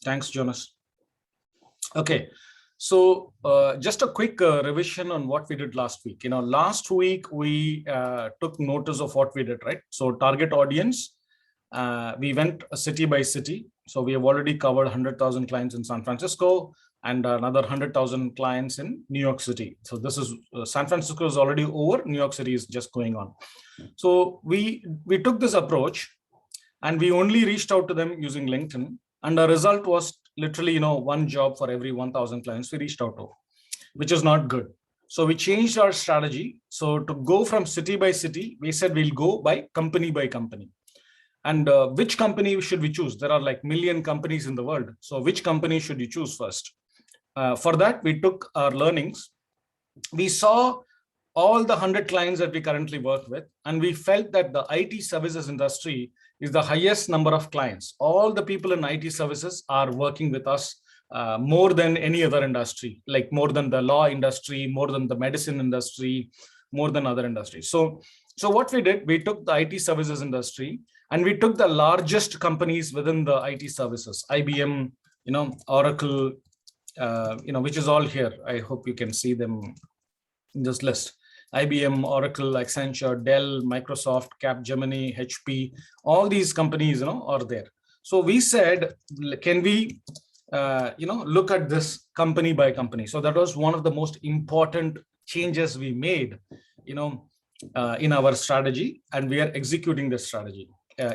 Thanks, Jonas. Okay, so just a quick revision on what we did last week. Last week we took notice of what we did, right? So target audience, we went city by city. So we have already covered 100,000 clients in San Francisco and another 100,000 clients in New York City. So this is San Francisco is already over. New York City is just going on. So we took this approach and we only reached out to them using LinkedIn. And the result was literally, one job for every 1,000 clients we reached out to, which is not good. So we changed our strategy. So to go from city by city, we said we'll go by company. And which company should we choose? There are like million companies in the world. So which company should you choose first? For that, we took our learnings. We saw all the 100 clients that we currently work with, and we felt that the IT services industry is the highest number of clients. All the people in IT services are working with us more than any other industry, like more than the law industry, more than the medicine industry, more than other industries. So what we did, we took the IT services industry and we took the largest companies within the IT services, IBM, Oracle, which is all here. I hope you can see them in this list. IBM, Oracle, Accenture, Dell, Microsoft, Capgemini, HP, all these companies, are there. So we said, can we, look at this company by company? So that was one of the most important changes we made, in our strategy, and we are executing this strategy.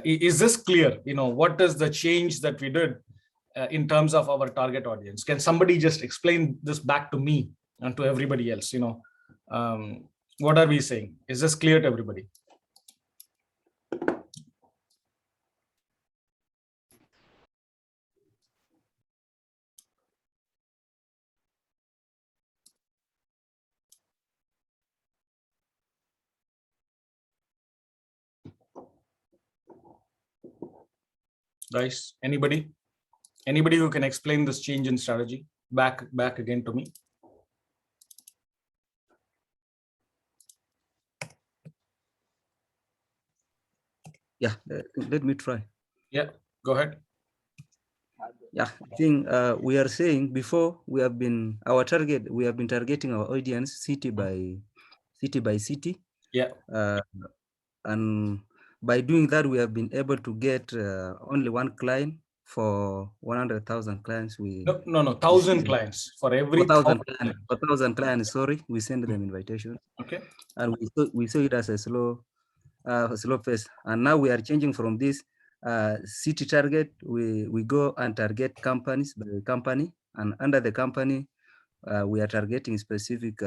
Is this clear? What is the change that we did in terms of our target audience? Can somebody just explain this back to me and to everybody else? What are we saying? Is this clear to everybody? Guys, anybody who can explain this change in strategy back again to me? Yeah, let me try. Yeah, go ahead. Yeah, I think we are saying before we have been targeting our audience city by city. Yeah. And by doing that, we have been able to get only one client for 100,000 clients. No, 1,000 clients for every 1,000 clients. Sorry, we send them invitations. Okay. And we saw it as a slow pace. And now we are changing from this city target. We go and target companies by company, and under the company, we are targeting specific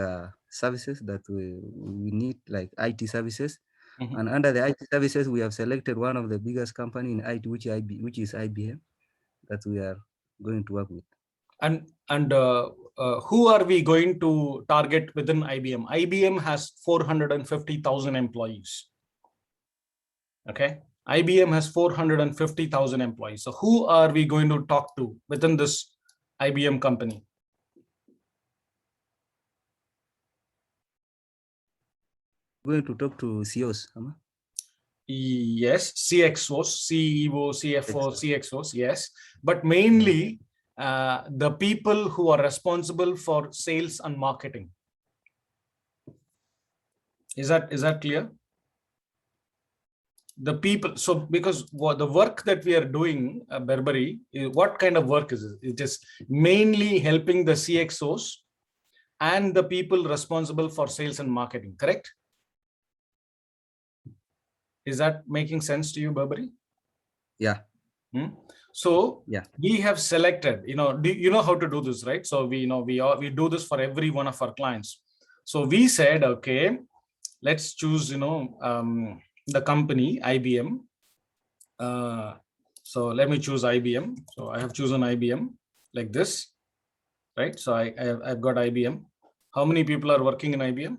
services that we need, like IT services. Mm-hmm. And under the IT services, we have selected one of the biggest company in IT, which is IBM, that we are going to work with. And who are we going to target within IBM? IBM has 450,000 employees. Okay. IBM has 450,000 employees. So who are we going to talk to within this IBM company? Going to talk to CEOs, Amma? Yes, CXOs, CEO, CFO, CXOs, yes. But mainly the people who are responsible for sales and marketing. Is that clear? The people, so because the work that we are doing, Berberi, what kind of work is it? It is mainly helping the CXOs and the people responsible for sales and marketing, correct? Is that making sense to you, Berberi? Yeah. So yeah, we have selected, do you know how to do this, right? So we do this for every one of our clients. So we said, okay, let's choose, the company IBM. So let me choose IBM. So I have chosen IBM like this, right? So I've got IBM. How many people are working in IBM?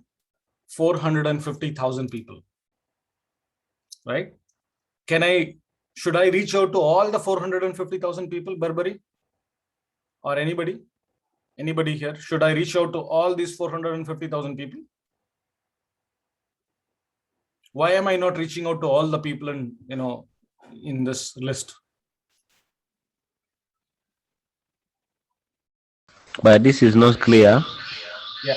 450,000 people, right? Should I reach out to all the 450,000 people, Berberi? Or anybody here? Should I reach out to all these 450,000 people? Why am I not reaching out to all the people in this list? but this is not clear. Yeah.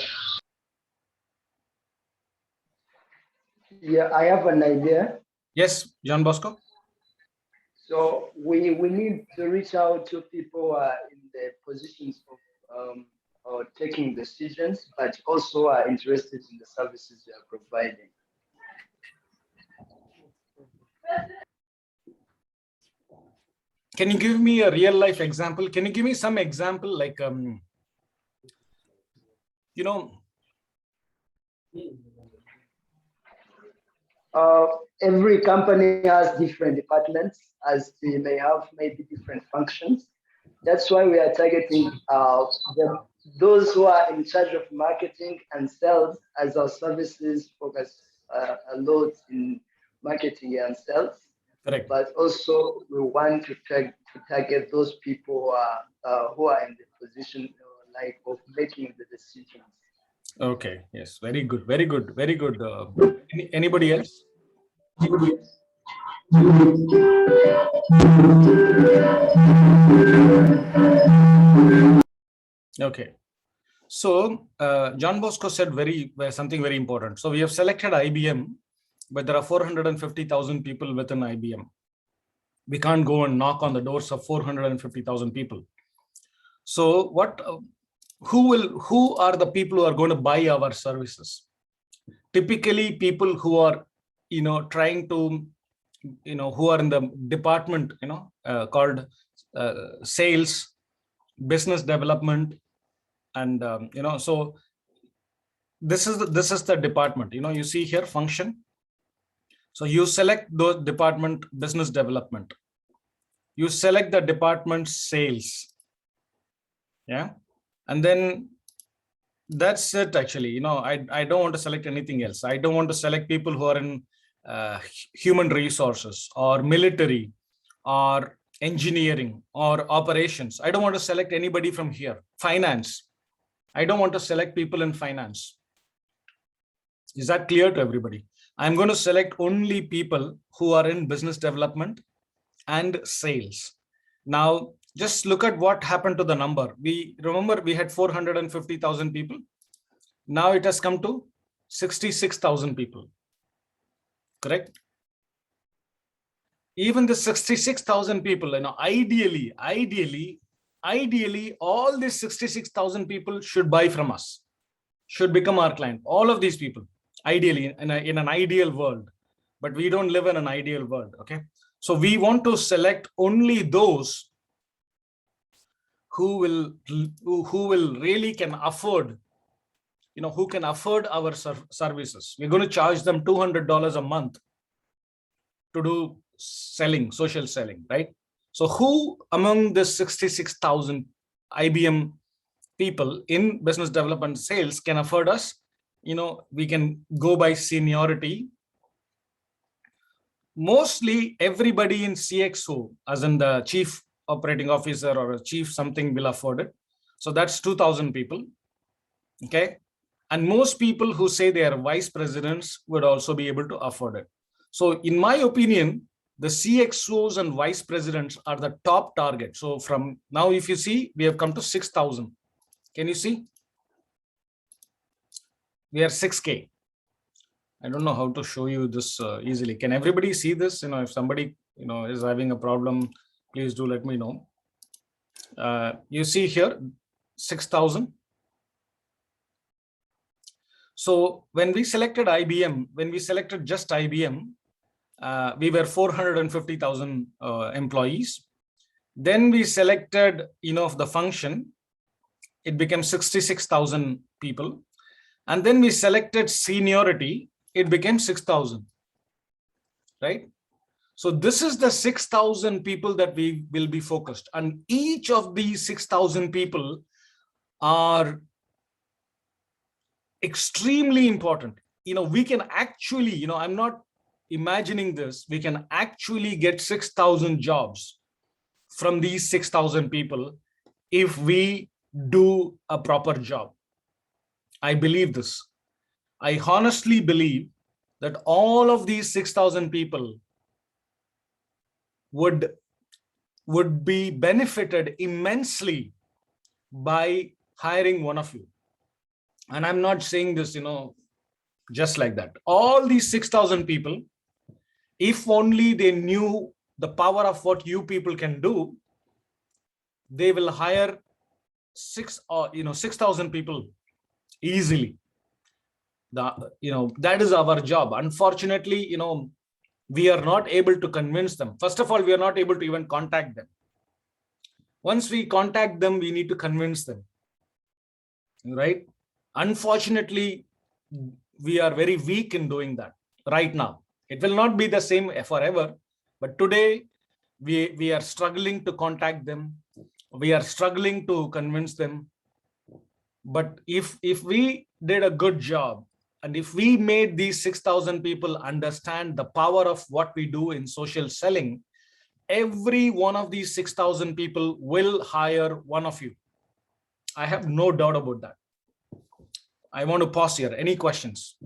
Yeah, I have an idea. Yes, John Bosco. So we need to reach out to people who are in the positions of or taking decisions, but also are interested in the services we are providing. Can you give me a real life example? Can you give me some example like, you know, Every company has different departments, as they may have maybe different functions. That's why we are targeting those who are in charge of marketing and sales, as our services focus a lot in marketing and sales. correct. But also we want to target those people who are in the position like of making the decisions. Okay. Yes. Very good. Very good. Very good. Anybody else? Okay. So John Bosco said something very important. So we have selected IBM, but there are 450,000 people within IBM. We can't go and knock on the doors of 450,000 people. So who are the people who are going to buy our services? Typically people who are, trying to, who are in the department, called sales, business development. And, so this is the department, you see here function. So you select the department business development. You select the department sales. Yeah. And then that's it actually. I don't want to select anything else. I don't want to select people who are in human resources or military or engineering or operations. I don't want to select anybody from here. Finance. I don't want to select people in finance. Is that clear to everybody? I'm going to select only people who are in business development and sales. Now, just look at what happened to the number. Remember we had 450,000 people. Now it has come to 66,000 people. Correct? Even the 66,000 people, ideally, all these 66,000 people should buy from us, should become our client. All of these people, ideally, in an ideal world, but we don't live in an ideal world. Okay, so we want to select only those who will really can afford, who can afford our services. We're going to charge them $200 a month to do selling, social selling, right? So who among the 66,000 IBM people in business development sales can afford us? We can go by seniority. Mostly everybody in CXO, as in the chief operating officer or a chief something, will afford it. So that's 2,000 people. Okay. And most people who say they are vice presidents would also be able to afford it. So in my opinion, the CXOs and vice presidents are the top target. So from now, if you see, we have come to 6,000. Can you see? We are 6K. I don't know how to show you this easily. Can everybody see this? If somebody, is having a problem, please do let me know. You see here, 6,000. So when we selected IBM, when we selected just IBM, we were 450,000 employees. Then we selected, the function, it became 66,000 people. And then we selected seniority, it became 6,000, right? So this is the 6,000 people that we will be focused. And each of these 6,000 people are extremely important. We can actually, I'm not imagining this, we can actually get 6,000 jobs from these 6,000 people if we do a proper job. I believe this. I honestly believe that all of these 6,000 people would be benefited immensely by hiring one of you. And I'm not saying this, just like that. All these 6,000 people, if only they knew the power of what you people can do, they will hire 6,000 people easily. That is our job. Unfortunately, we are not able to convince them. First of all, we are not able to even contact them. Once we contact them, we need to convince them, right? Unfortunately, we are very weak in doing that right now. It will not be the same forever, but today we are struggling to contact them. We are struggling to convince them. But if we did a good job, and if we made these 6,000 people understand the power of what we do in social selling, every one of these 6,000 people will hire one of you. I have no doubt about that. I want to pause here. Any questions?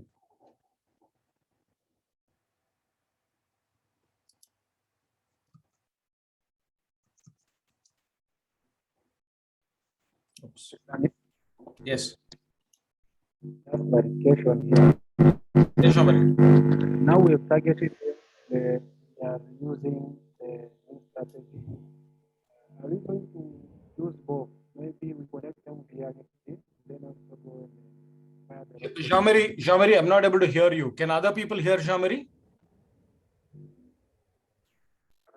Oops. Yes. Just clarification here. Yes, Shamari. Now we have targeted we are using the new strategy. Are we going to use both? Maybe we connect them via LinkedIn, then also go via the Shamari, I'm not able to hear you. Can other people hear Shamari?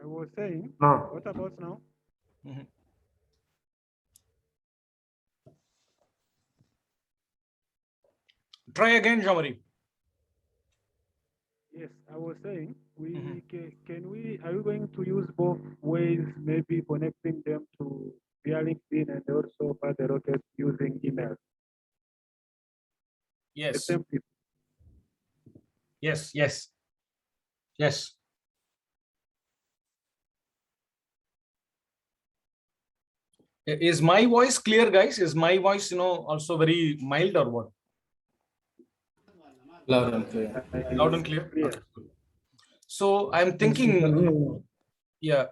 I was saying, No. what about now? Mhm. Try again, Shamari. Yes, I was saying, Mhm. are we going to use both ways, maybe connecting them to via LinkedIn and also via the rocket using email? The Yes. same people. Yes. Is my voice clear, guys? Is my voice, also very mild or what? Loud and clear. Loud and clear? Clear. Okay, cool. So I'm thinking, yeah,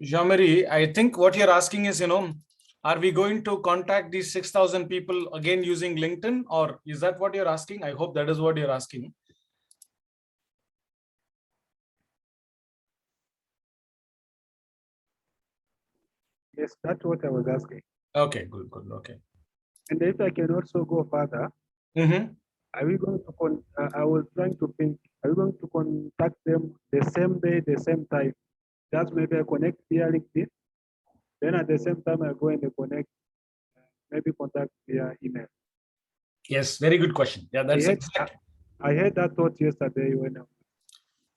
Jean-Marie, I think what you're asking is, are we going to contact these 6,000 people again using LinkedIn, or is that what you're asking? I hope that is what you're asking. Yes, that's what I was asking. Okay, good. Okay. And if I can also go further, Mm-hmm. are we going to I was trying to think, are we going to contact them the same day, the same time? Just maybe I connect via LinkedIn, then at the same time I go and connect, maybe contact via email. Yes, very good question. Yeah, that's exact. I had that thought yesterday when I was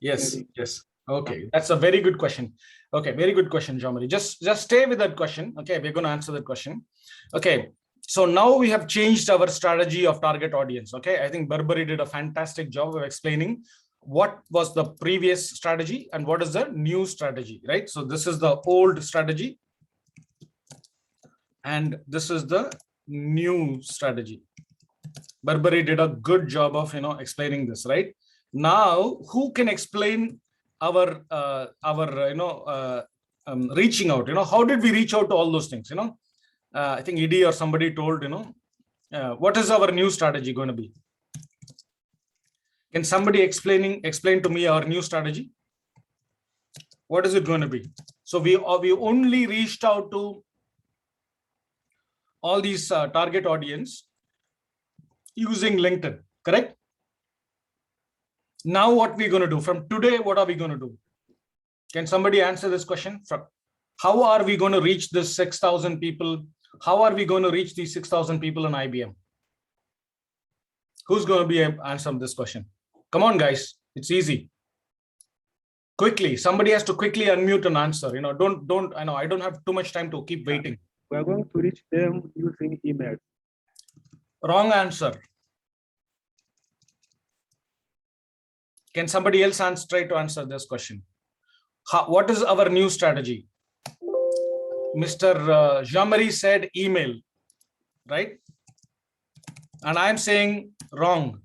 Yes. Okay, that's a very good question. Okay, very good question, Jean-Marie. Just stay with that question. Okay, we're going to answer that question. Okay, so now we have changed our strategy of target audience. Okay, I think Barbary did a fantastic job of explaining what was the previous strategy and what is the new strategy, right? So this is the old strategy and this is the new strategy. Barbary did a good job of explaining this, right? Now who can explain our reaching out? How did we reach out to all those things? I think Edie or somebody told, what is our new strategy going to be? Can somebody explain to me our new strategy? What is it going to be? So we only reached out to all these target audience using LinkedIn, correct? Now what we're going to do from today, what are we going to do? Can somebody answer this question? How are we going to reach this 6,000 people? How are we going to reach these 6,000 people in IBM? Who's going to be answering this question? Come on, guys. It's easy. Quickly, somebody has to quickly unmute and answer. Don't. I know I don't have too much time to keep waiting. We are going to reach them using email. Wrong answer. Can somebody else try to answer this question? What is our new strategy? Mr. Jean-Marie said email, right? And I'm saying wrong.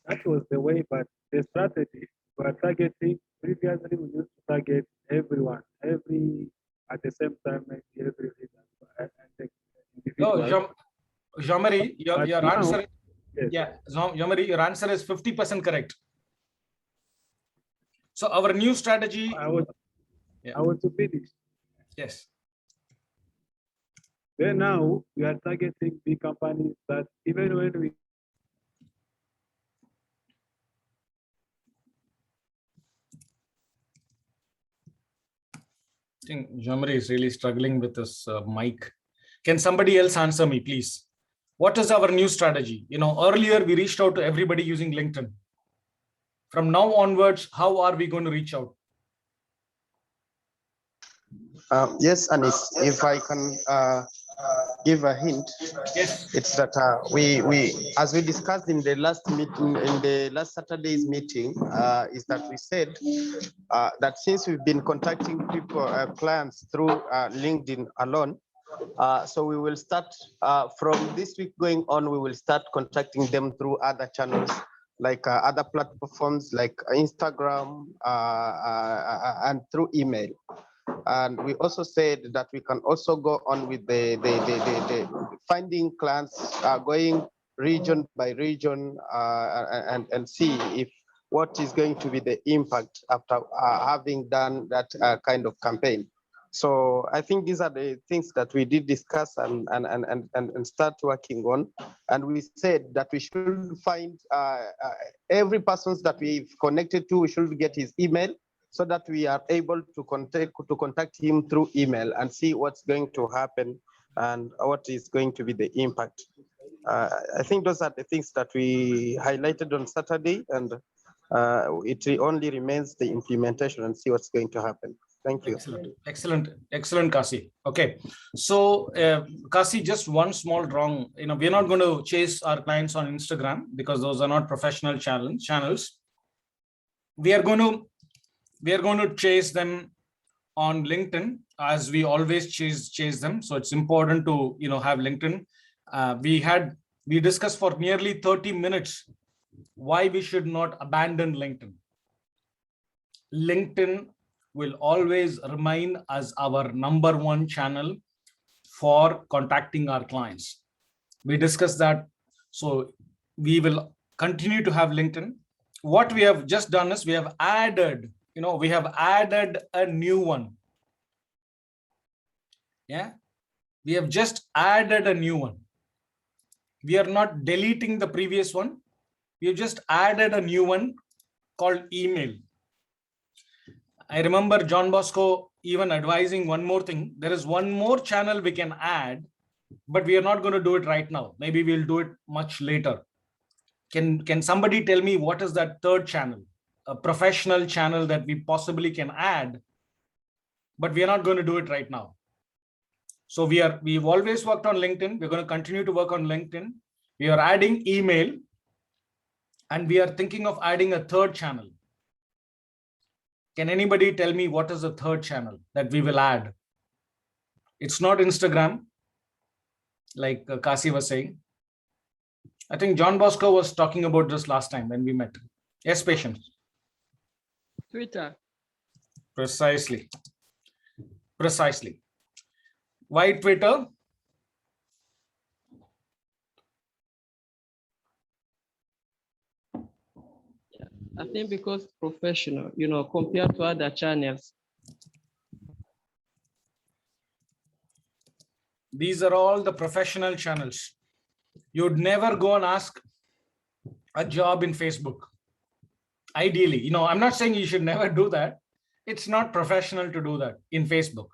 That was the way, but the strategy we are targeting, previously we used to target everyone, at the same time, maybe every leader. And the No, individuals. Jean-Marie, your But now- answer, Yes. yeah, Jean-Marie, your answer is 50% correct. So our new strategy, I want to finish. yes, Then now we are targeting big companies that even when we I think Jean-Marie is really struggling with this mic. Can somebody else answer me, please? What is our new strategy? You know, earlier we reached out to everybody using LinkedIn. From now onwards, how are we going to reach out? Yes, Anis, if I can give a hint, Yes. it's that we as we discussed in the last meeting, in the last Saturday's meeting, is that we said that since we've been contacting people, clients through LinkedIn alone, so we will start from this week going on, we will start contacting them through other channels, like other platforms like Instagram and through email. And we also said that we can also go on with the finding clients, going region by region, and see if what is going to be the impact after having done that kind of campaign. So I think these are the things that we did discuss and start working on. And we said that we should find every person that we've connected to, we should get his email, so that we are able to contact him through email and see what's going to happen and what is going to be the impact. I think those are the things that we highlighted on Saturday, and it only remains the implementation and see what's going to happen. Thank you. Excellent, Kasi. Okay, so Kasi, just one small wrong. You know, we're not going to chase our clients on Instagram because those are not professional channels. We are going to chase them on LinkedIn, as we always chase them. So it's important to have LinkedIn. We discussed for nearly 30 minutes why we should not abandon LinkedIn. LinkedIn will always remain as our #1 channel for contacting our clients. We discussed that. So we will continue to have LinkedIn. What we have just done is we have added a new one. Yeah, we have just added a new one. We are not deleting the previous one. We have just added a new one called email. I remember John Bosco even advising one more thing. There is one more channel we can add, but we are not going to do it right now. Maybe we'll do it much later. Can somebody tell me what is that third channel, a professional channel that we possibly can add, but we are not going to do it right now. So we've always worked on LinkedIn. We're going to continue to work on LinkedIn. We are adding email, and we are thinking of adding a third channel. Can anybody tell me what is the third channel that we will add? It's not Instagram, like Kasi was saying. I think John Bosco was talking about this last time when we met. Yes, Patience. Twitter. Precisely. Why Twitter? I think because professional, compared to other channels. These are all the professional channels. You'd never go and ask a job in Facebook. Ideally, I'm not saying you should never do that. It's not professional to do that in Facebook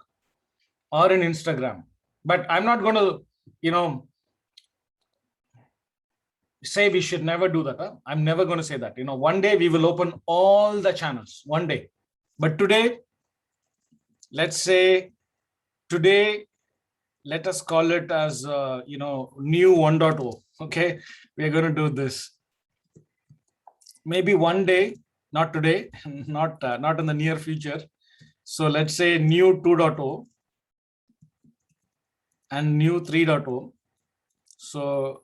or in Instagram. But I'm not going to, say we should never do that. Huh? I'm never going to say that. One day we will open all the channels, one day. But today, let's say today, let us call it as, new 1.0. Okay, we're going to do this. Maybe one day, not today, not in the near future. So let's say new 2.0 and new 3.0. So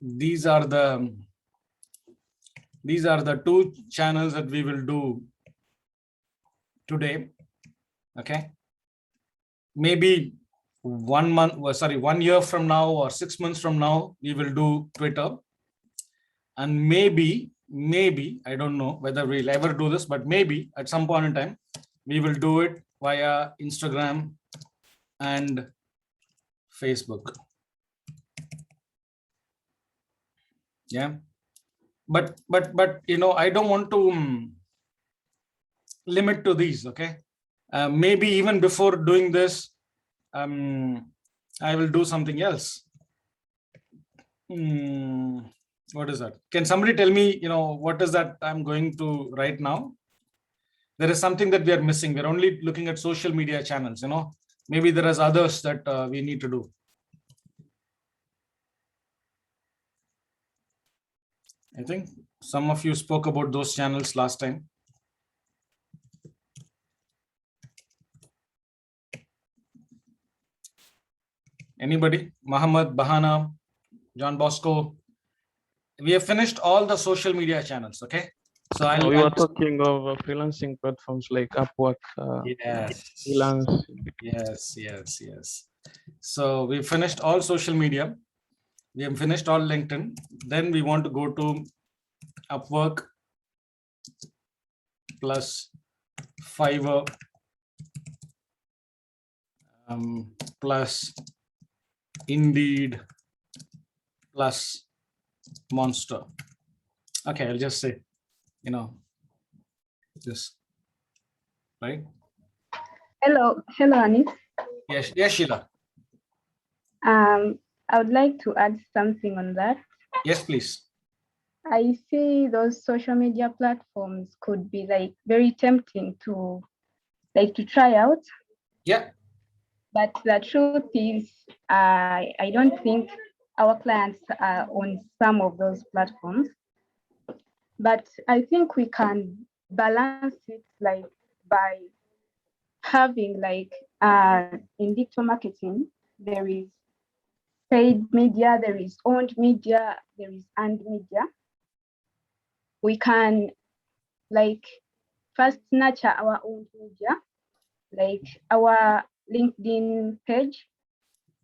these are the two channels that we will do today. Okay. Maybe 1 year from now or 6 months from now, we will do Twitter. And maybe, I don't know whether we'll ever do this, but maybe at some point in time, we will do it via Instagram and Facebook. Yeah. But I don't want to limit to these. Okay. Maybe even before doing this, I will do something else. What is that? Can somebody tell me, what is that I'm going to write now? There is something that we are missing. We're only looking at social media channels, maybe there is others that we need to do. I think some of you spoke about those channels last time. Anybody? Muhammad, Bahana, John Bosco. We have finished all the social media channels. Okay. So we were talking of freelancing platforms like Upwork. Yes. Freelance. Yes. So we finished all social media. We have finished all LinkedIn. Then we want to go to Upwork plus Fiverr plus Indeed plus Monster. Okay, I'll just say, this, right? Hello, Anis. Yes, Sheila. I would like to add something on that. Yes, please. I see those social media platforms could be like very tempting to try out. Yeah. But the truth is, I don't think our clients are on some of those platforms. But I think we can balance it by having in digital marketing, there is paid media, there is owned media, there is earned media. We can first nurture our own media, like our LinkedIn page.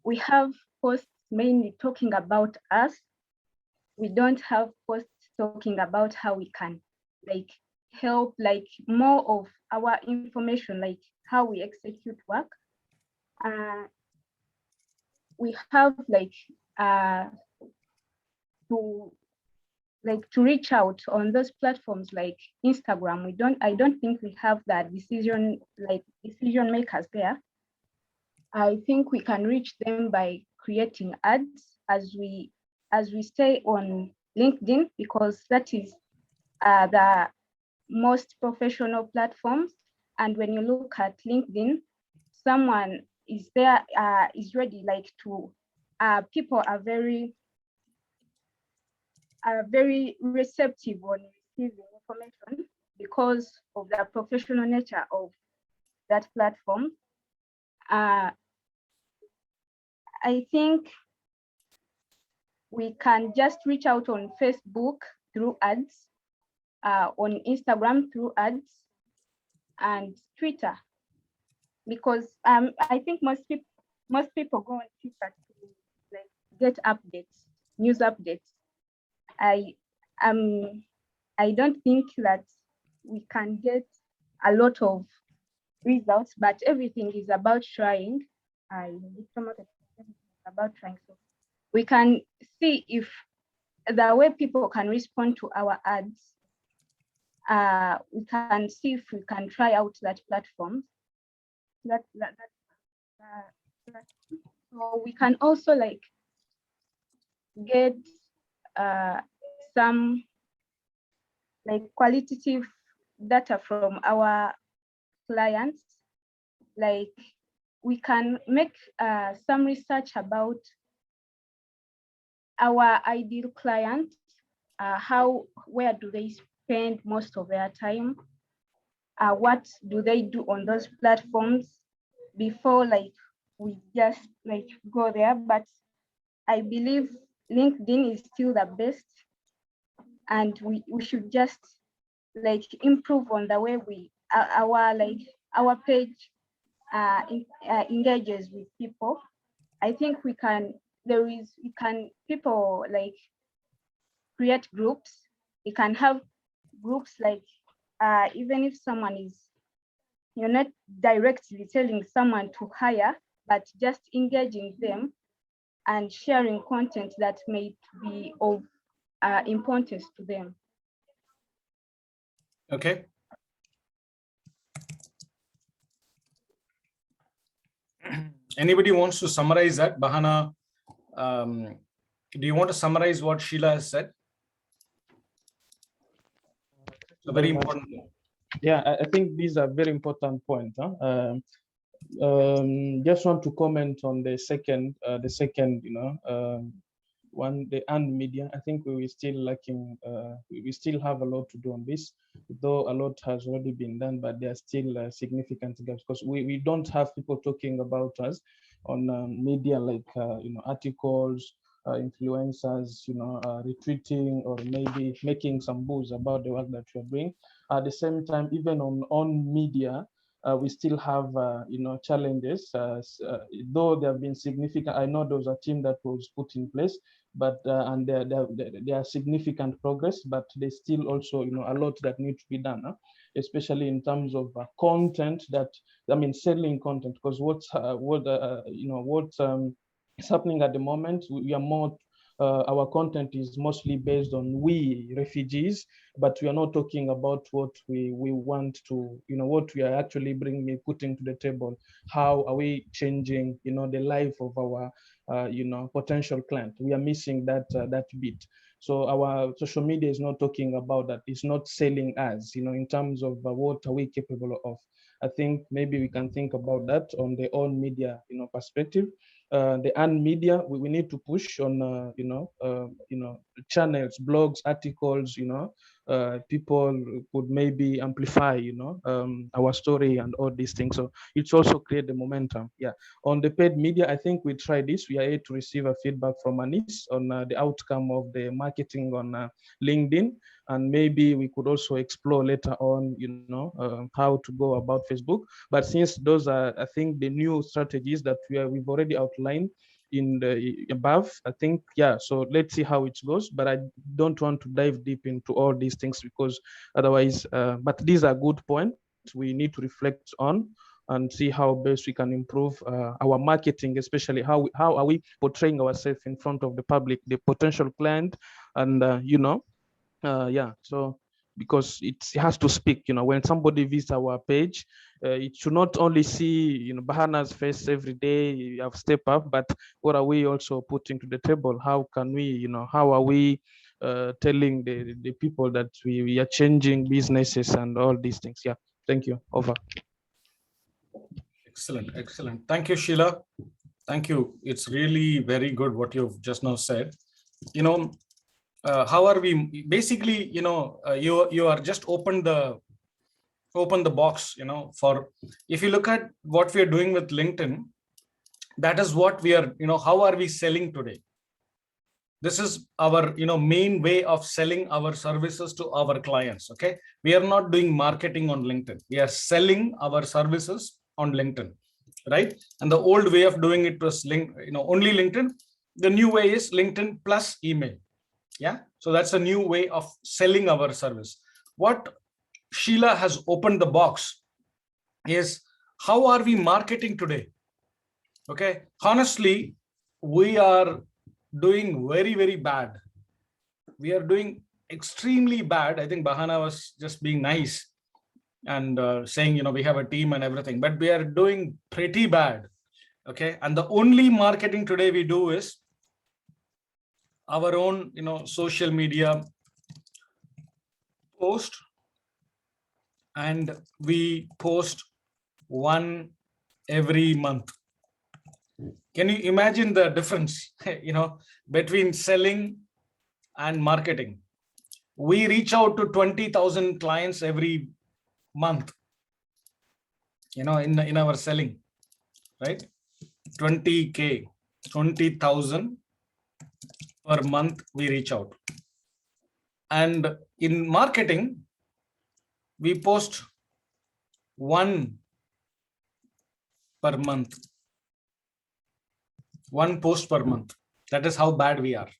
We have posts mainly talking about us. We don't have posts talking about how we can help more of our information, like how we execute work. We have to reach out on those platforms like Instagram. I don't think we have that decision makers there. I think we can reach them by creating ads as we stay on LinkedIn, because that is the most professional platforms. And when you look at LinkedIn, someone is there, is ready to, people are very receptive on receiving information because of the professional nature of that platform. I think we can just reach out on Facebook through ads, on Instagram through ads, and Twitter, because I think most people go on Twitter to get updates, news updates. I don't think that we can get a lot of results, but everything is about trying. About trying. So we can see if the way people can respond to our ads, we can see if we can try out that platform. So we can also get some qualitative data from our clients. We can make some research about our ideal clients, where do they spend most of their time, what do they do on those platforms before we just go there. But I believe LinkedIn is still the best, and we should just improve on the way our page engages with people, I think people like create groups. You can have groups like even if someone is, you're not directly telling someone to hire, but just engaging them and sharing content that may be of importance to them. Okay. Anybody wants to summarize that? Bahana, do you want to summarize what Sheila has said? It's a very important. Yeah, I think these are very important points. Just want to comment on the second, one, the earned media. I think we still lacking. We still have a lot to do on this, though a lot has already been done, but there are still significant gaps because we don't have people talking about us on media like articles, influencers, retweeting or maybe making some buzz about the work that you're doing. At the same time, even on media, we still have challenges. Though there have been significant, I know there was a team that was put in place, but and there are significant progress, but there's still also a lot that needs to be done, especially in terms of content selling content, because what's happening at the moment, we are more our content is mostly based on we refugees, but we are not talking about what we want to, what we are actually putting to the table. How are we changing, the life of our, potential client? We are missing that bit. So our social media is not talking about that. It's not selling us, in terms of what are we capable of. I think maybe we can think about that on the own media, perspective. The earned media, we need to push on, channels, blogs, articles, people could maybe amplify, our story and all these things. So it's also create the momentum. Yeah. On the paid media, I think we tried this. We are able to receive a feedback from Anis on the outcome of the marketing on LinkedIn. And maybe we could also explore later on, how to go about Facebook. But since those are, I think, the new strategies that we've already outlined in the above, I think, yeah, so let's see how it goes. But I don't want to dive deep into all these things because otherwise, but these are good points we need to reflect on and see how best we can improve our marketing, especially how are we portraying ourselves in front of the public, the potential client, and yeah, so because it has to speak, when somebody visits our page, it should not only see, Bahana's face every day, you have step up, but what are we also putting to the table? How can we, how are we telling the people that we are changing businesses and all these things? Yeah, thank you. Over. Excellent. Thank you, Sheila. Thank you. It's really very good what you've just now said. How are we basically, you are just open the box, for, if you look at what we are doing with LinkedIn, that is what we are, how are we selling today? This is our, main way of selling our services to our clients. Okay. We are not doing marketing on LinkedIn. We are selling our services on LinkedIn, right? And the old way of doing it was only LinkedIn. The new way is LinkedIn plus email. Yeah. So that's a new way of selling our service. What Sheila has opened the box is, how are we marketing today? Okay. Honestly, we are doing very, very bad. We are doing extremely bad. I think Bahana was just being nice and saying, we have a team and everything, but we are doing pretty bad. Okay. And the only marketing today we do is our own, social media post, and we post one every month. Can you imagine the difference, between selling and marketing? We reach out to 20,000 clients every month, in our selling, right? 20,000 per month we reach out. And in marketing, we post one per month. 1 post per month. That is how bad we are.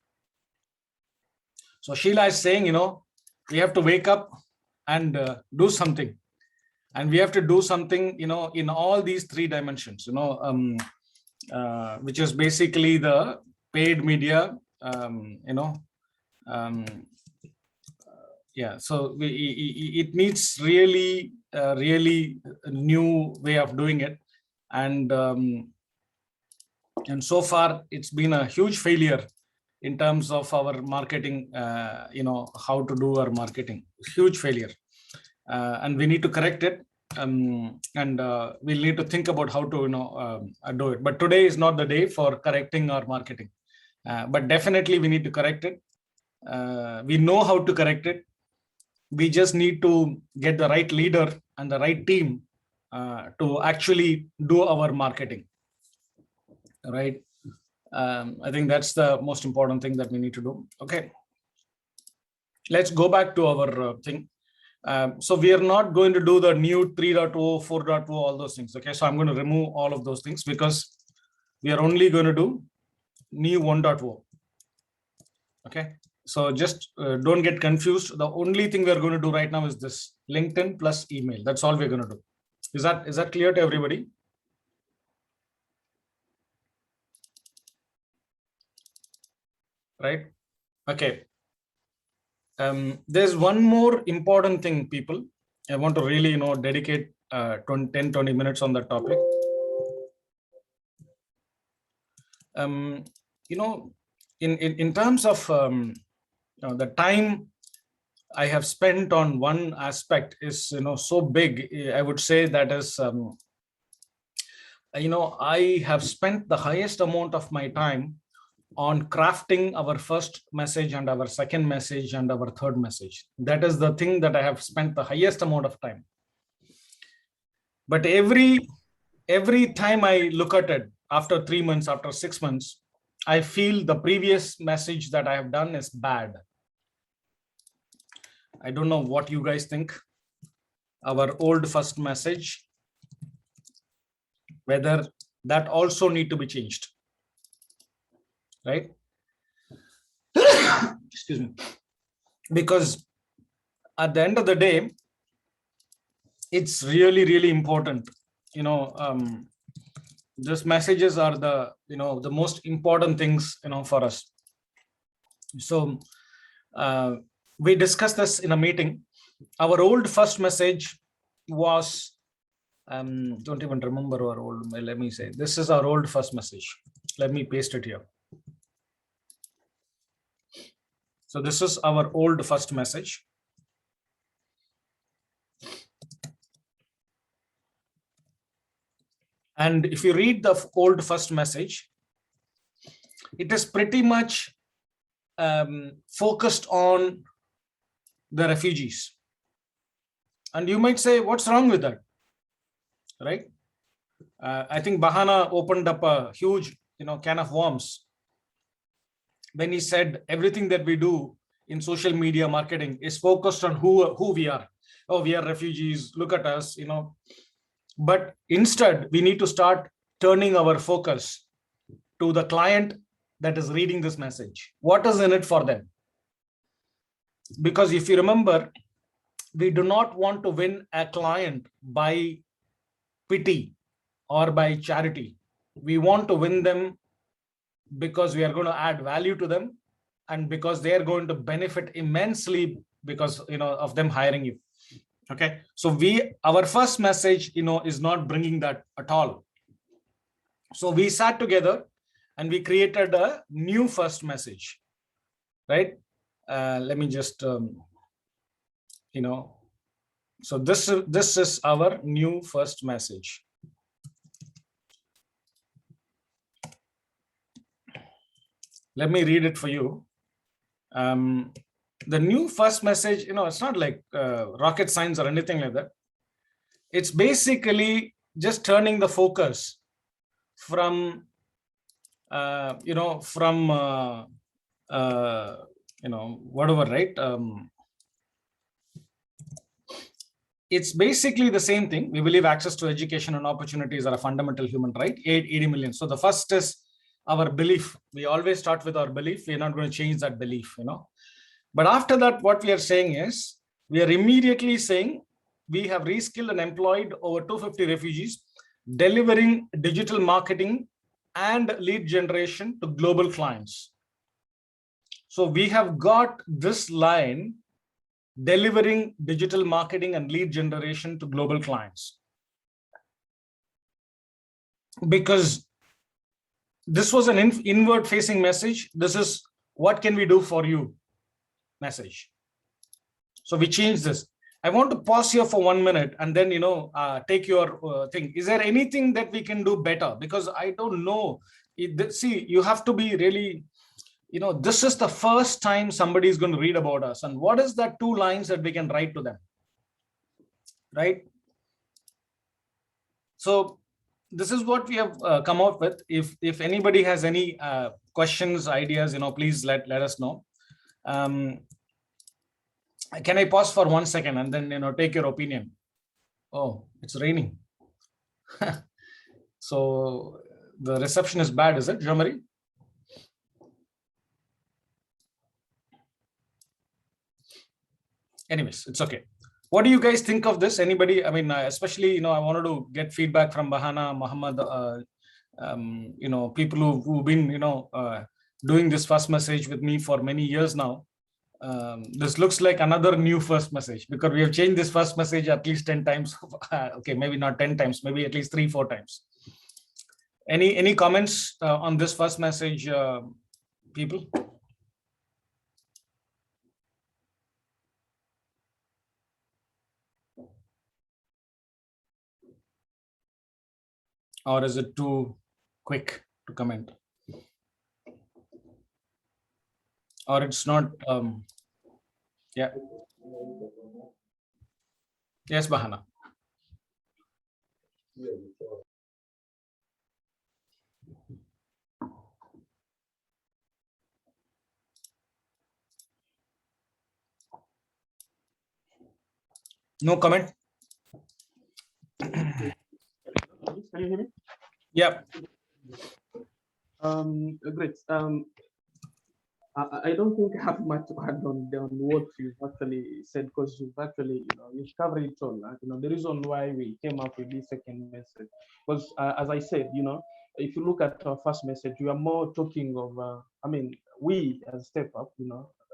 So Sheila is saying, we have to wake up and do something. And we have to do something, in all these 3 dimensions, which is basically the paid media, so it needs really a new way of doing it. And so far it's been a huge failure in terms of our marketing, how to do our marketing, huge failure. And we need to correct it. And we'll need to think about how to do it. But today is not the day for correcting our marketing, but definitely we need to correct it. We know how to correct it. We just need to get the right leader and the right team to actually do our marketing, right? I think that's the most important thing that we need to do. Okay, let's go back to our thing. So we are not going to do the new 3.0, 4.0, all those things. Okay, so I'm going to remove all of those things because we are only going to do new 1.0. Okay, so just don't get confused. The only thing we are going to do right now is this LinkedIn plus email. That's all we're going to do. Is that clear to everybody? Right? Okay. There's one more important thing, people. I want to really, dedicate 10-20 minutes on that topic. In terms of the time I have spent on one aspect is, so big. I would say that is, I have spent the highest amount of my time on crafting our first message and our second message and our third message. That is the thing that I have spent the highest amount of time. But every time I look at it, after 3 months, after 6 months, I feel the previous message that I have done is bad. I don't know what you guys think. Our old first message, whether that also need to be changed. Right? Excuse me. Because at the end of the day, it's really, really important. These messages are the most important things, for us. So we discussed this in a meeting. Our old first message was, don't even remember our old, let me say, this is our old first message. Let me paste it here. So this is our old first message. And if you read the old first message, it is pretty much focused on the refugees. And you might say, what's wrong with that? Right? I think Bahana opened up a huge, can of worms when he said everything that we do in social media marketing is focused on who we are. Oh, we are refugees. Look at us, But instead, we need to start turning our focus to the client that is reading this message. What is in it for them? Because if you remember, we do not want to win a client by pity or by charity. We want to win them because we are going to add value to them and because they are going to benefit immensely because of them hiring you. Okay, so our first message is not bringing that at all. So we sat together and we created a new first message, right? Let me just so this is our new first message. Let me read it for you. The new first message, it's not like rocket science or anything like that. It's basically just turning the focus from, whatever, right? it's basically the same thing. We believe access to education and opportunities are a fundamental human right, 80 million. So the first is our belief. We always start with our belief. We're not going to change that belief, But after that, what we are saying is, we are immediately saying we have reskilled and employed over 250 refugees, delivering digital marketing and lead generation to global clients. So we have got this line, delivering digital marketing and lead generation to global clients. Because this was an inward facing message. This is what can we do for you message. So we changed this. I want to pause here for 1 minute and then, take your thing. Is there anything that we can do better? Because I don't know. See, you have to be really, this is the first time somebody is going to read about us. And what is that 2 lines that we can write to them? Right? So this is what we have come out with. If anybody has any questions, ideas, please let us know. Can I pause for 1 second and then, take your opinion? Oh, it's raining. So the reception is bad, is it, Jean-Marie? Anyways, it's okay. What do you guys think of this? Anybody? I mean, especially, I wanted to get feedback from Bahana, Muhammad, people who've been, doing this first message with me for many years now. This looks like another new first message, because we have changed this first message at least 10 times. Okay, maybe not 10 times, maybe at least 3-4 times. Any comments on this first message, people? Or is it too quick to comment? Or it's not, yeah. Yes, Bahana. No comment? Can you hear me? Yeah. Great. I don't think I have much to add on what you've actually said, because you've actually, you've covered it all. The reason why we came up with this second message was, as I said, if you look at our first message, we are more talking of, we as Step Up,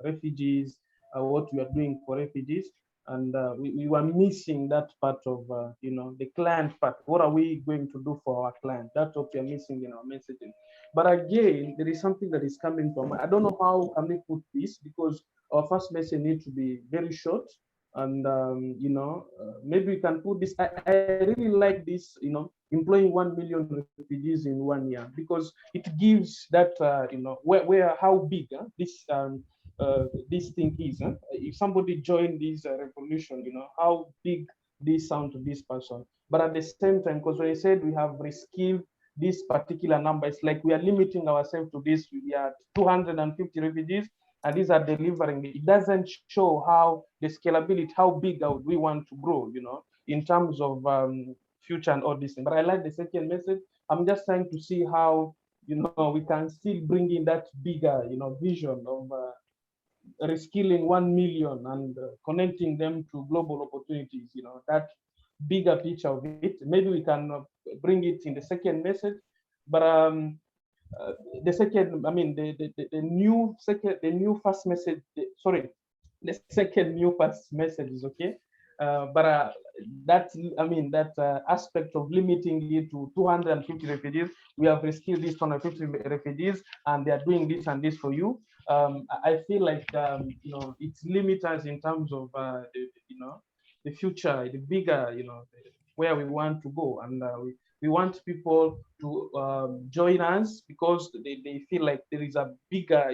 refugees, what we are doing for refugees. And we were missing that part of, the client part. What are we going to do for our client? That's what we are missing in our messaging. But again, there is something that is coming from, I don't know how can we put this, because our first message needs to be very short. And, maybe we can put this. I really like this, employing 1 million refugees in 1 year, because it gives that, how big this thing is. If somebody joined this revolution, how big this sound to this person. But at the same time, because when I said we have reskilled this particular number, it's like we are limiting ourselves to this. We are 250 refugees, and these are delivering. It doesn't show how the scalability, how big we want to grow, in terms of future and all this thing. But I like the second message. I'm just trying to see how, we can still bring in that bigger, vision of reskilling 1 million and connecting them to global opportunities, that bigger picture of it. Maybe we can bring it in the second message, but the second, the new first message, the second new first message is okay. But that aspect of limiting it to 250 refugees, we have reskilled these 250 refugees, and they are doing this and this for you. I feel like it's limited in terms of the future, the bigger, where we want to go, and we want people to join us, because they feel like there is a bigger,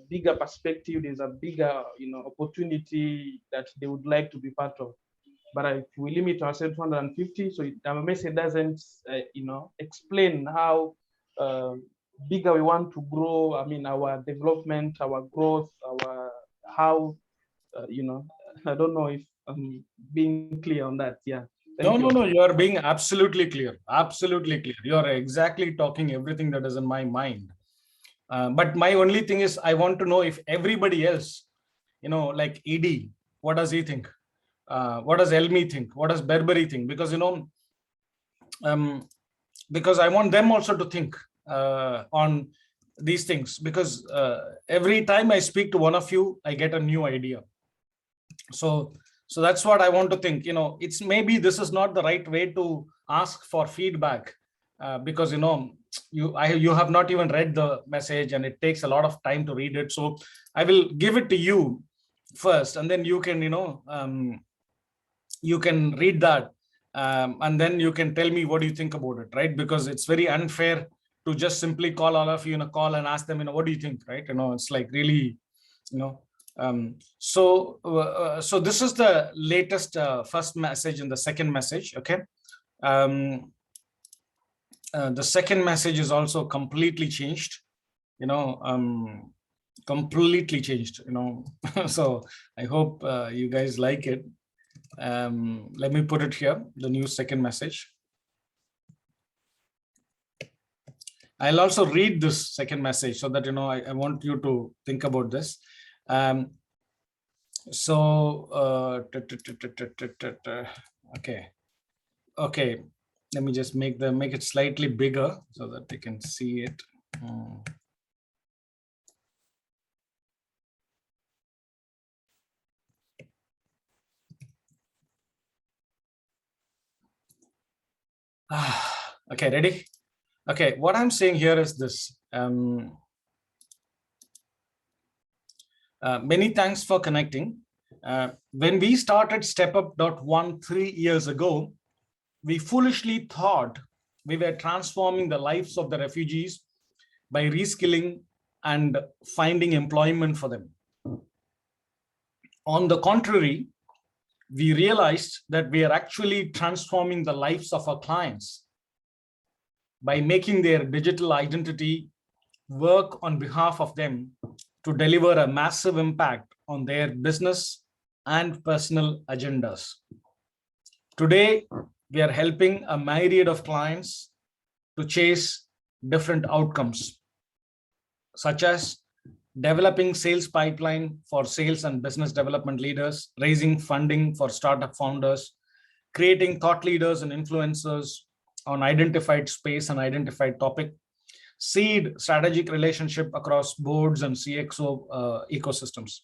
bigger perspective. There's a bigger, opportunity that they would like to be part of. But if we limit ourselves to 250, so our message doesn't, explain how bigger we want to grow. Our development, our growth, how, I don't know if being clear on that. Yeah. No, no, you are being absolutely clear. Absolutely clear. You are exactly talking everything that is in my mind. But my only thing is, I want to know if everybody else, like ED, what does he think? What does Elmi think? What does Berberry think? Because, because I want them also to think on these things, because every time I speak to one of you, I get a new idea. So that's what I want to think. It's maybe this is not the right way to ask for feedback, because you have not even read the message, and it takes a lot of time to read it. So I will give it to you first, and then you can you can read that, and then you can tell me what do you think about it, right? Because it's very unfair to just simply call all of you in a call and ask them, what do you think, right? It's like really, so this is the latest first message and the second message. Okay. The second message is also completely changed, completely changed, so I hope you guys like it. Let me put it here, the new second message. I'll also read this second message so that, I want you to think about this. Okay. Let me just make it slightly bigger so that they can see it. Okay, ready? Okay, what I'm saying here is this. Many thanks for connecting. When we started StepUp.1 3 years ago, we foolishly thought we were transforming the lives of the refugees by reskilling and finding employment for them. On the contrary, we realized that we are actually transforming the lives of our clients by making their digital identity work on behalf of them to deliver a massive impact on their business and personal agendas. Today, we are helping a myriad of clients to chase different outcomes, such as developing sales pipeline for sales and business development leaders, raising funding for startup founders, creating thought leaders and influencers on identified space and identified topic, seed strategic relationship across boards and CXO ecosystems.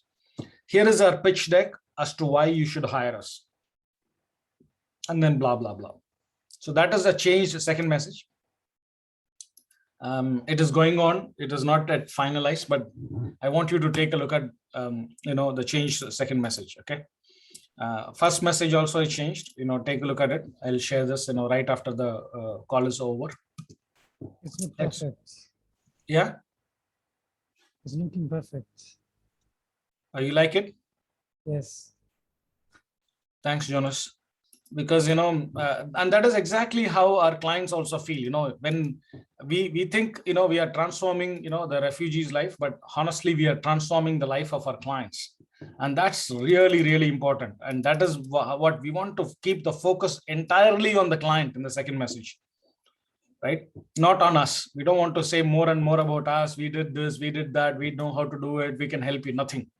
Here is our pitch deck as to why you should hire us. And then blah, blah, blah. So that is a changed second message. It is going on. It is not yet finalized, but I want you to take a look at, the changed second message. Okay. First message also changed. Take a look at it. I'll share this, right after the call is over. It's looking perfect. Yeah. It's looking perfect. You like it? Yes. Thanks, Jonas. Because, and that is exactly how our clients also feel, when we think, we are transforming, the refugees' life, but honestly, we are transforming the life of our clients. And that's really, really important. And that is what we want to keep the focus entirely on the client in the second message, right? Not on us. We don't want to say more and more about us. We did this, we did that. We know how to do it. We can help you. Nothing.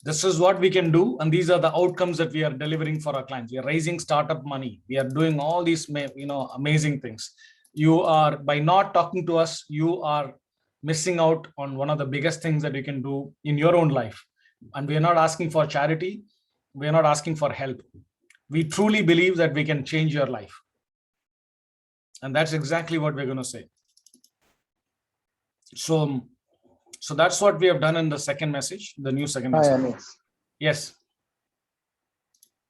This is what we can do. And these are the outcomes that we are delivering for our clients. We are raising startup money. We are doing all these, amazing things. You are, by not talking to us, you are missing out on one of the biggest things that you can do in your own life. And we are not asking for charity. We are not asking for help. We truly believe that we can change your life. And that's exactly what we're going to say. So that's what we have done in the second message, the new second message. Hi, Anis. Yes.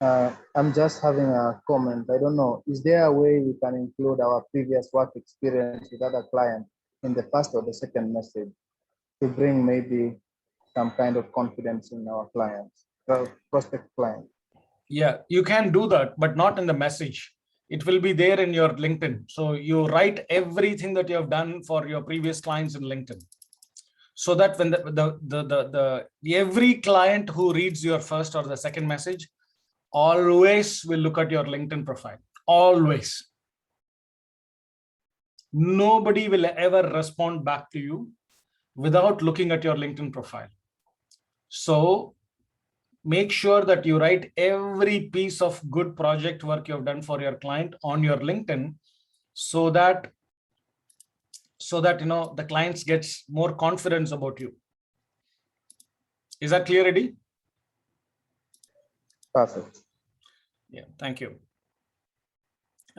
I'm just having a comment. I don't know, is there a way we can include our previous work experience with other clients in the first or the second message to bring maybe some kind of confidence in our clients, prospect clients? Yeah, you can do that, but not in the message. It will be there in your LinkedIn. So you write everything that you have done for your previous clients in LinkedIn. so that when the every client who reads your first or the second message always will look at your LinkedIn profile. Always. Nobody will ever respond back to you without looking at your LinkedIn profile. So make sure that you write every piece of good project work you've done for your client on your LinkedIn, so that the clients gets more confidence about you. Is that clear, Eddie? Perfect. Yeah, thank you.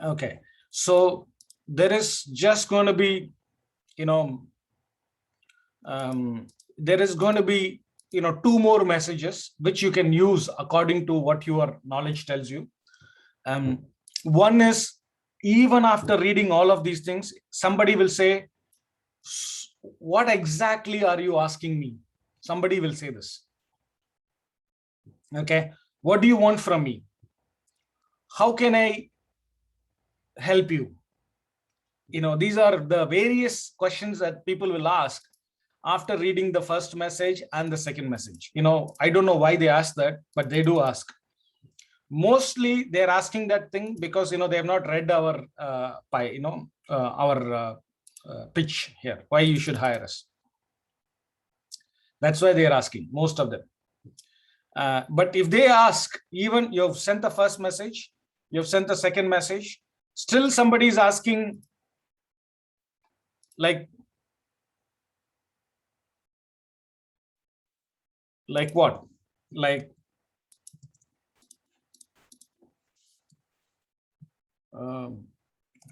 Okay, so there is just going to be, there is going to be, 2 more messages which you can use according to what your knowledge tells you. One is, even after reading all of these things, somebody will say, what exactly are you asking me? Somebody will say this. Okay, what do you want from me? How can I help you? These are the various questions that people will ask after reading the first message and the second message. I don't know why they ask that, but they do ask. Mostly they're asking that thing because they have not read our pitch here, why you should hire us. That's why they're asking, most of them. But if they ask, even you've sent the first message, you've sent the second message, still somebody is asking, like what? Like,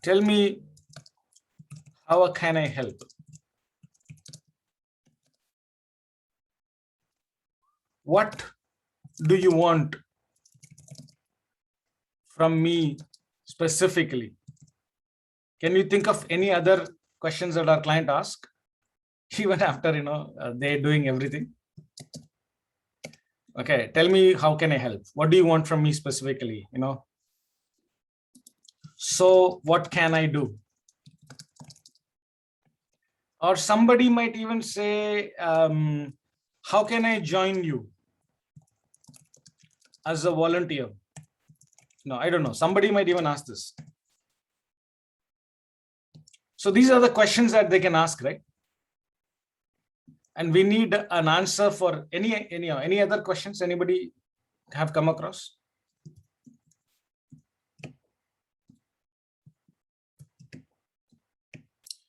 tell me, how can I help? What do you want from me specifically? Can you think of any other questions that our client asks, even after they're doing everything? Okay, tell me, how can I help? What do you want from me specifically? So what can I do? Or somebody might even say, how can I join you as a volunteer? No, I don't know. Somebody might even ask this. So these are the questions that they can ask, right? And we need an answer for any other questions anybody have come across.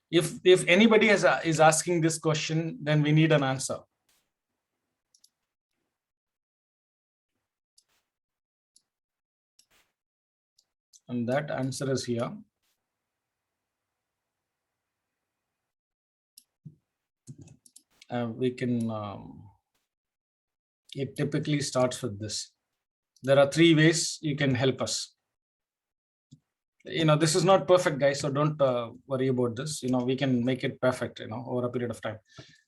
If anybody is asking this question, then we need an answer. And that answer is here. We can, it typically starts with this. There are 3 ways you can help us. This is not perfect, guys, so don't worry about this. We can make it perfect, over a period of time.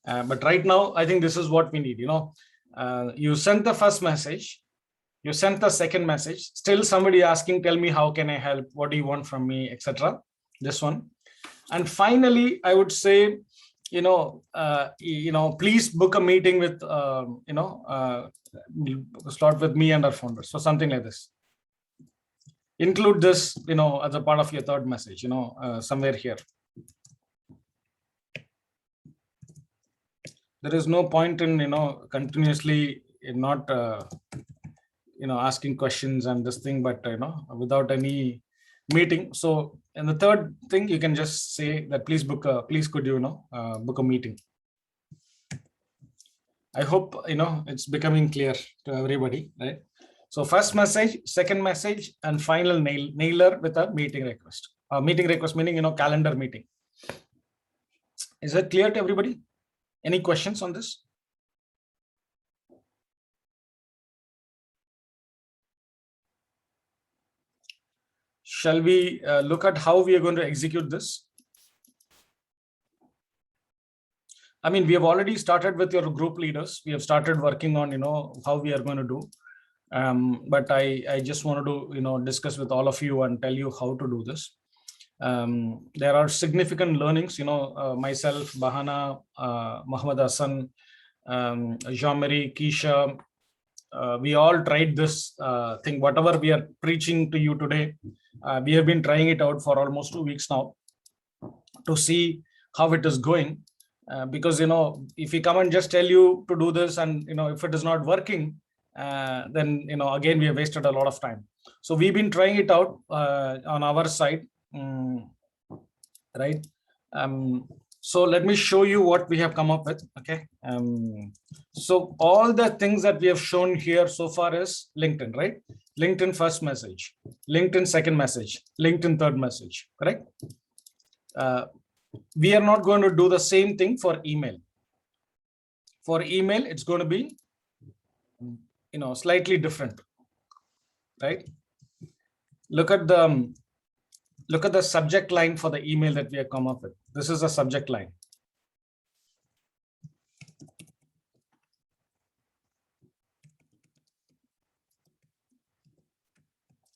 But right now, I think this is what we need. You sent the first message, you sent the second message, still somebody asking, tell me, how can I help? What do you want from me, etc. This one. And finally, I would say, please book a meeting with, slot with me and our founders. So something like this. Include this, as a part of your third message, somewhere here. There is no point in, continuously not, asking questions and this thing, but, without any meeting. So in the third thing, you can just say that please could you book a meeting. I hope it's becoming clear to everybody, right? So first message, second message, and final nailer with a meeting request. Meeting request meaning calendar meeting. Is that clear to everybody? Any questions on this? Shall we look at how we are going to execute this? I mean, we have already started with your group leaders. We have started working on, how we are going to do. But I just wanted to, discuss with all of you and tell you how to do this. There are significant learnings, myself, Bahana, Muhammad Hassan, Jean-Marie, Keisha, we all tried this thing. Whatever we are preaching to you today, we have been trying it out for almost 2 weeks now to see how it is going. Because if we come and just tell you to do this, and if it is not working, then again we have wasted a lot of time. So we've been trying it out on our side, right? So let me show you what we have come up with. Okay. So all the things that we have shown here so far is LinkedIn, right? LinkedIn first message, LinkedIn second message, LinkedIn third message, correct? We are not going to do the same thing for email. For email, it's going to be, slightly different, right? Look at the subject line for the email that we have come up with. This is the subject line.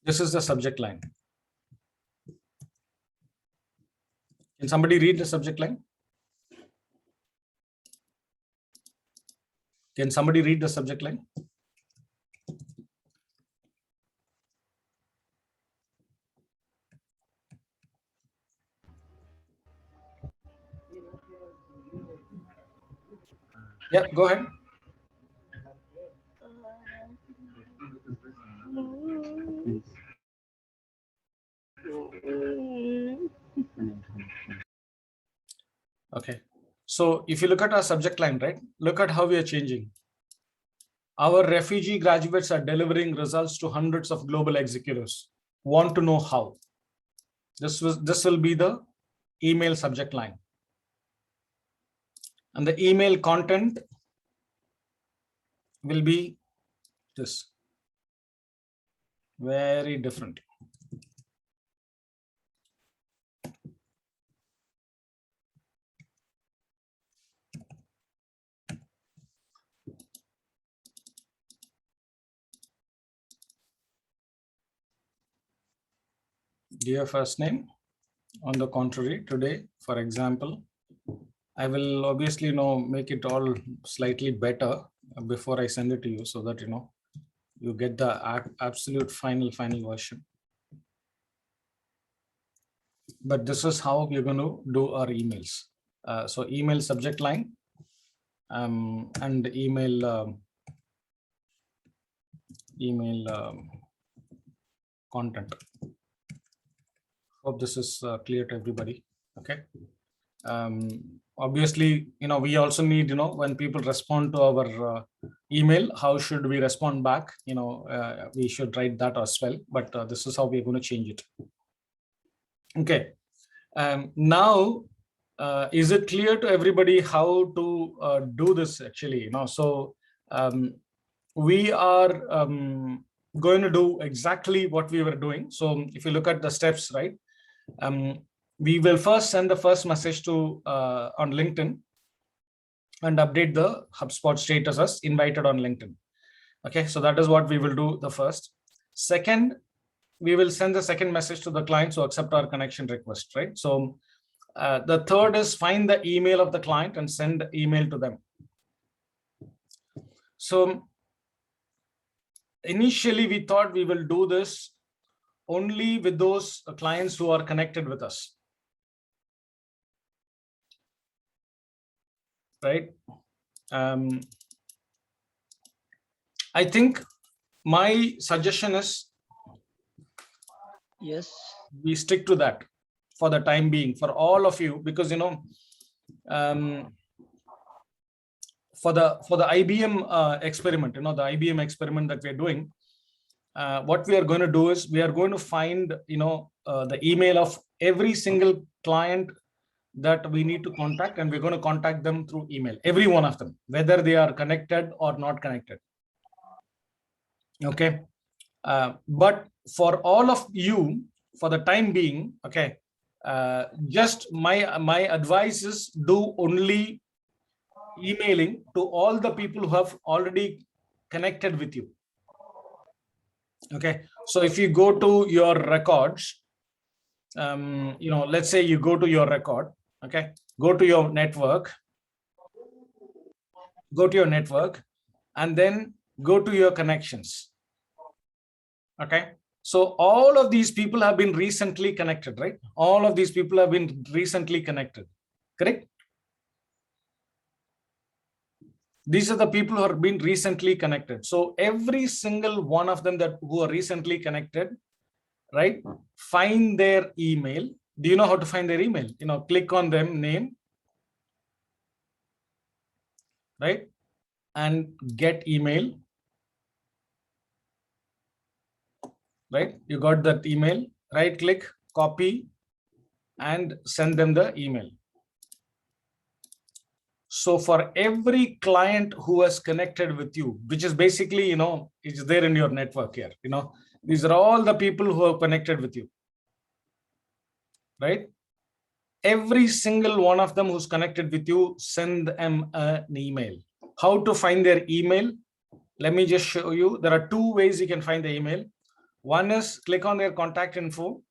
This is the subject line. Can somebody read the subject line? Can somebody read the subject line? Yeah, go ahead. Okay. So if you look at our subject line, right, look at how we are changing. Our refugee graduates are delivering results to hundreds of global executives. Want to know how? This will be the email subject line. And the email content will be this. Very different. Dear first name. On the contrary, today, for example, I will obviously make it all slightly better before I send it to you, so that you get the absolute final version. But this is how we're going to do our emails. So email subject line and email content. Hope this is clear to everybody. Okay. Obviously, we also need, when people respond to our email, how should we respond back? We should write that as well, but this is how we're going to change it. Okay. Now, is it clear to everybody how to do this actually? So we are going to do exactly what we were doing. So if you look at the steps, right? We will first send the first message to on LinkedIn and update the HubSpot status as invited on LinkedIn. Okay, so that is what we will do the first. Second, we will send the second message to the clients who accept our connection request, right? So the third is find the email of the client and send email to them. So initially we thought we will do this only with those clients who are connected with us. Right. I think my suggestion is, yes, we stick to that for the time being for all of you, because for the IBM experiment, the IBM experiment that we're doing, what we are going to do is we are going to find the email of every single client that we need to contact, and we're going to contact them through email, every one of them, whether they are connected or not connected. Okay. But for all of you, for the time being, okay, just my advice is do only emailing to all the people who have already connected with you. Okay, so if you go to your records, let's say you go to your record, okay, go to your network, and then go to your connections. Okay, so all of these people have been recently connected, right? All of these people have been recently connected, correct? These are the people who have been recently connected. So every single one of them who are recently connected, right? Find their email. Do you know how to find their email? Click on them name, right? And get email, right? You got that email, right click, copy, and send them the email. So for every client who has connected with you, which is basically, it's there in your network here, these are all the people who have connected with you, right? Every single one of them who's connected with you, send them an email. How to find their email? Let me just show you. There are two ways you can find the email. One is click on their contact info.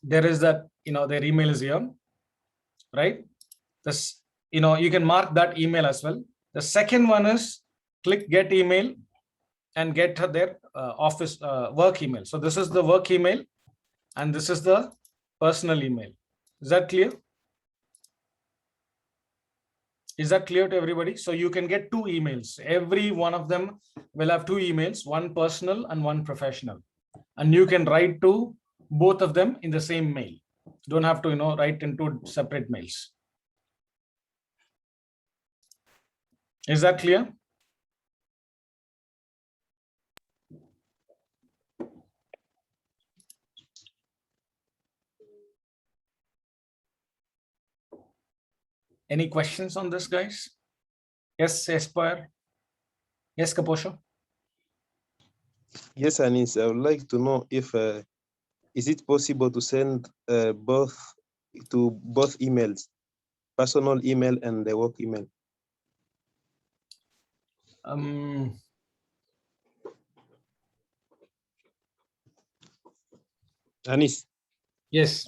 There is that, their email is here, right? This, you can mark that email as well. The second one is click get email and get their office work email. So this is the work email and this is the personal email. Is that clear? Is that clear to everybody? So you can get two emails. Every one of them will have two emails, one personal and one professional. And you can write to both of them in the same mail. Don't have to, write in two separate mails. Is that clear? Any questions on this, guys? Yes, Aspire. Yes, Kaposho. Yes, Anis, I would like to know if is it possible to send both emails, personal email and the work email? Anis. Yes.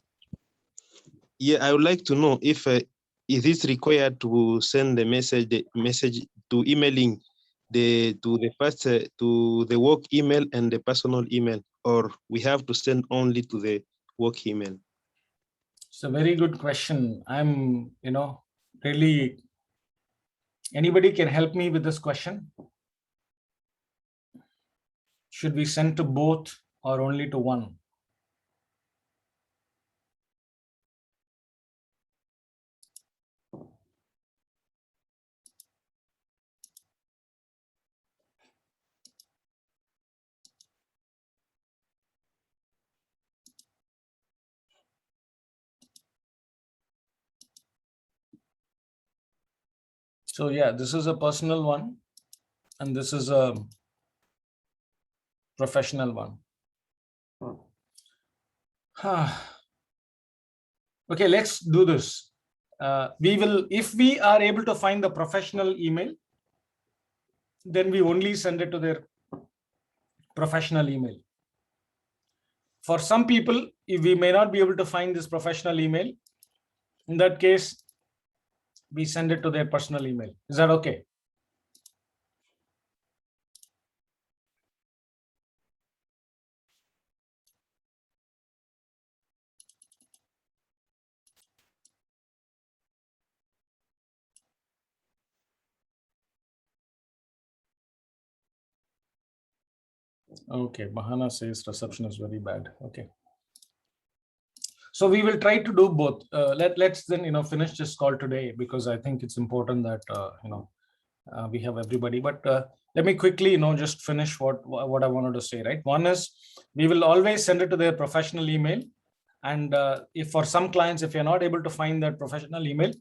Yeah, I would like to know if is it required to send the message to emailing to the work email and the personal email, or we have to send only to the work email? It's a very good question. I'm, really, anybody can help me with this question? Should we send to both or only to one? So yeah, this is a personal one and this is a professional one. Okay, let's do this. If we are able to find the professional email, then we only send it to their professional email. For some people, if we may not be able to find this professional email, in that case, we send it to their personal email. Is that okay? Okay, Bahana says reception is very bad. Okay. So we will try to do both. Let's then, finish this call today because I think it's important that, we have everybody. But let me quickly, just finish what I wanted to say, right? One is we will always send it to their professional email. And if for some clients, if you're not able to find that professional email,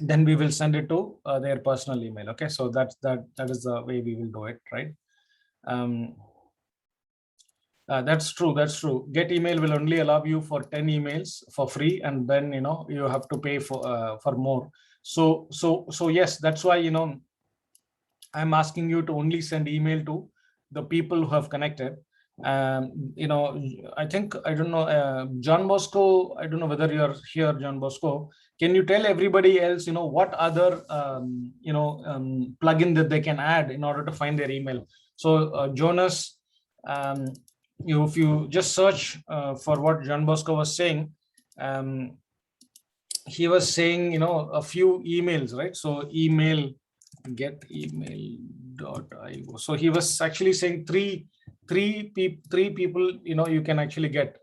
then we will send it to their personal email. Okay, so that is the way we will do it, right? That's true. That's true. Get email will only allow you for 10 emails for free, and then you have to pay for more. So yes, that's why I'm asking you to only send email to the people who have connected. You know, I think, I don't know, John Bosco, I don't know whether you're here, John Bosco. Can you tell everybody else, you know, what other, plugin that they can add in order to find their email? So Jonas, if you just search for what John Bosco was saying, he was saying, you know, a few emails, right? So email, get email.io. So he was actually saying three people, you know, you can actually get.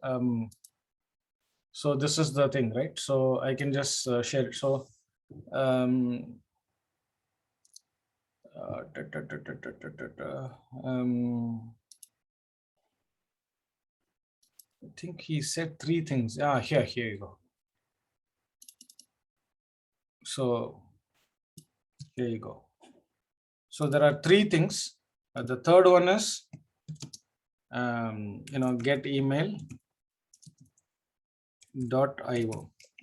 So this is the thing, right? So I can just share it. So I think he said three things. Here you go. So here you go. So there are three things. The third one is, you know, get email.io.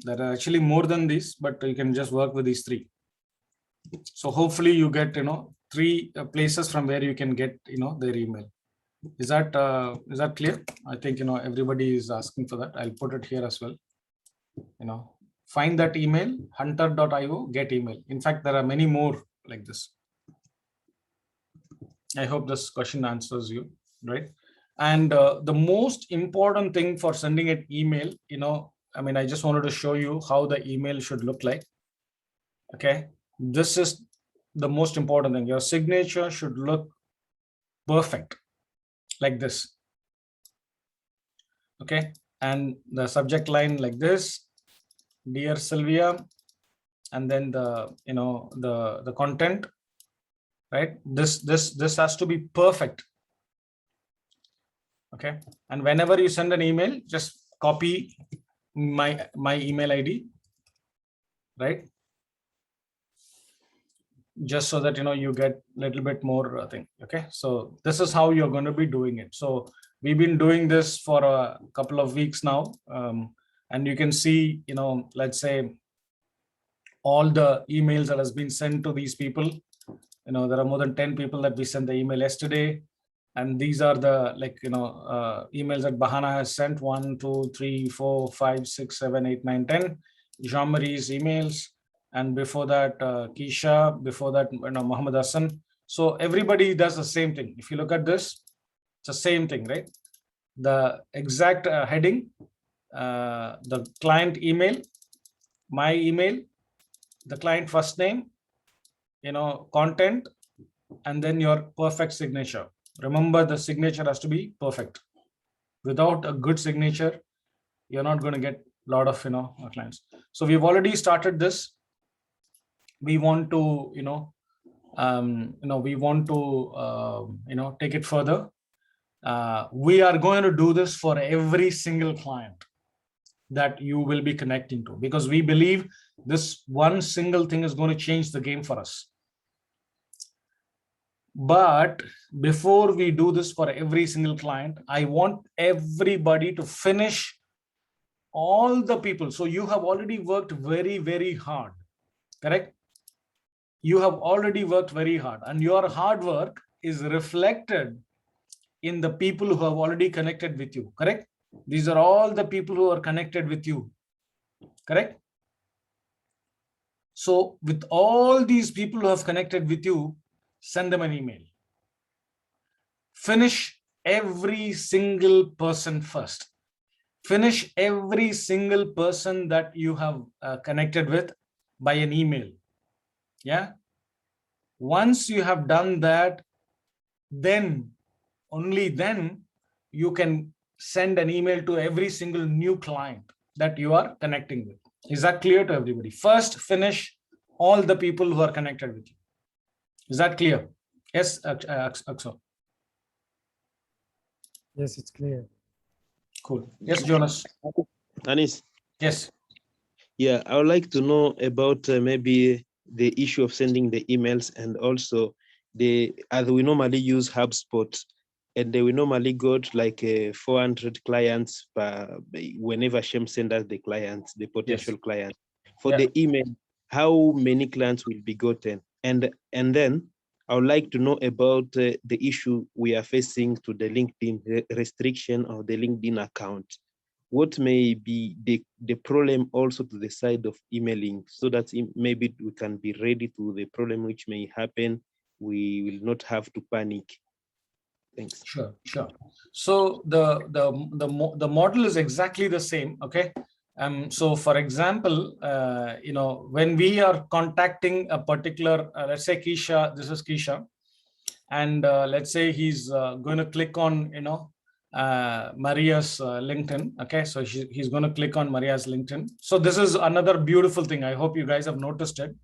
There are actually more than this, but you can just work with these three. So hopefully you get, you know, three places from where you can get, you know, their email. Is that clear? I think, you know, everybody is asking for that. I'll put it here as well. You know, find that email, hunter.io, get email. In fact, there are many more like this. I hope this question answers you, right? And the most important thing for sending an email, you know, I mean, I just wanted to show you how the email should look like. Okay, this is the most important thing. Your signature should look perfect like this. Okay, and the subject line like this, dear Sylvia, and then the, you know, the content, right? This has to be perfect. Okay, and whenever you send an email, just copy my email ID, right? Just so that, you know, you get a little bit more thing. Okay, so this is how you're going to be doing it. So we've been doing this for a couple of weeks now, and you can see, you know, let's say all the emails that has been sent to these people. You know, there are more than 10 people that we sent the email yesterday. And these are the, like, you know, emails that Bahana has sent: 1, 2, 3, 4, 5, 6, 7, 8, 9, 10. Jean-Marie's emails. And before that, Keisha, before that, you know, Muhammad Hassan. So everybody does the same thing. If you look at this, it's the same thing, right? The exact heading, the client email, my email, the client first name, you know, content, and then your perfect signature. Remember, the signature has to be perfect. Without a good signature, you're not going to get a lot of, you know, clients. So we've already started this. We want to, you know, we want to, you know, take it further. We are going to do this for every single client that you will be connecting to, because we believe this one single thing is going to change the game for us. But before we do this for every single client, I want everybody to finish all the people. So you have already worked very, very hard, correct? You have already worked very hard, and your hard work is reflected in the people who have already connected with you, correct? These are all the people who are connected with you, correct? So with all these people who have connected with you, send them an email. Finish every single person first. Finish every single person that you have connected with by an email. Yeah. Once you have done that, then, only then, you can send an email to every single new client that you are connecting with. Is that clear to everybody? First, finish all the people who are connected with you. Is that clear? Yes, Akso. Yes, it's clear. Cool. Yes, Jonas. Anis. Yes. Yeah, I would like to know about maybe the issue of sending the emails, and also as we normally use HubSpot, and we normally got like 400 clients whenever Shem sends us the clients, the potential clients. For the email, how many clients will be gotten? And then I would like to know about the issue we are facing to the LinkedIn restriction of the LinkedIn account. What may be the problem also to the side of emailing, so that maybe we can be ready to the problem which may happen. We will not have to panic. Thanks. Sure. So the model is exactly the same. Okay. So for example, when we are contacting a particular, let's say Kisha, this is Kisha, and let's say he's going to click on, Maria's LinkedIn. Okay. So he's going to click on Maria's LinkedIn. So this is another beautiful thing. I hope you guys have noticed it.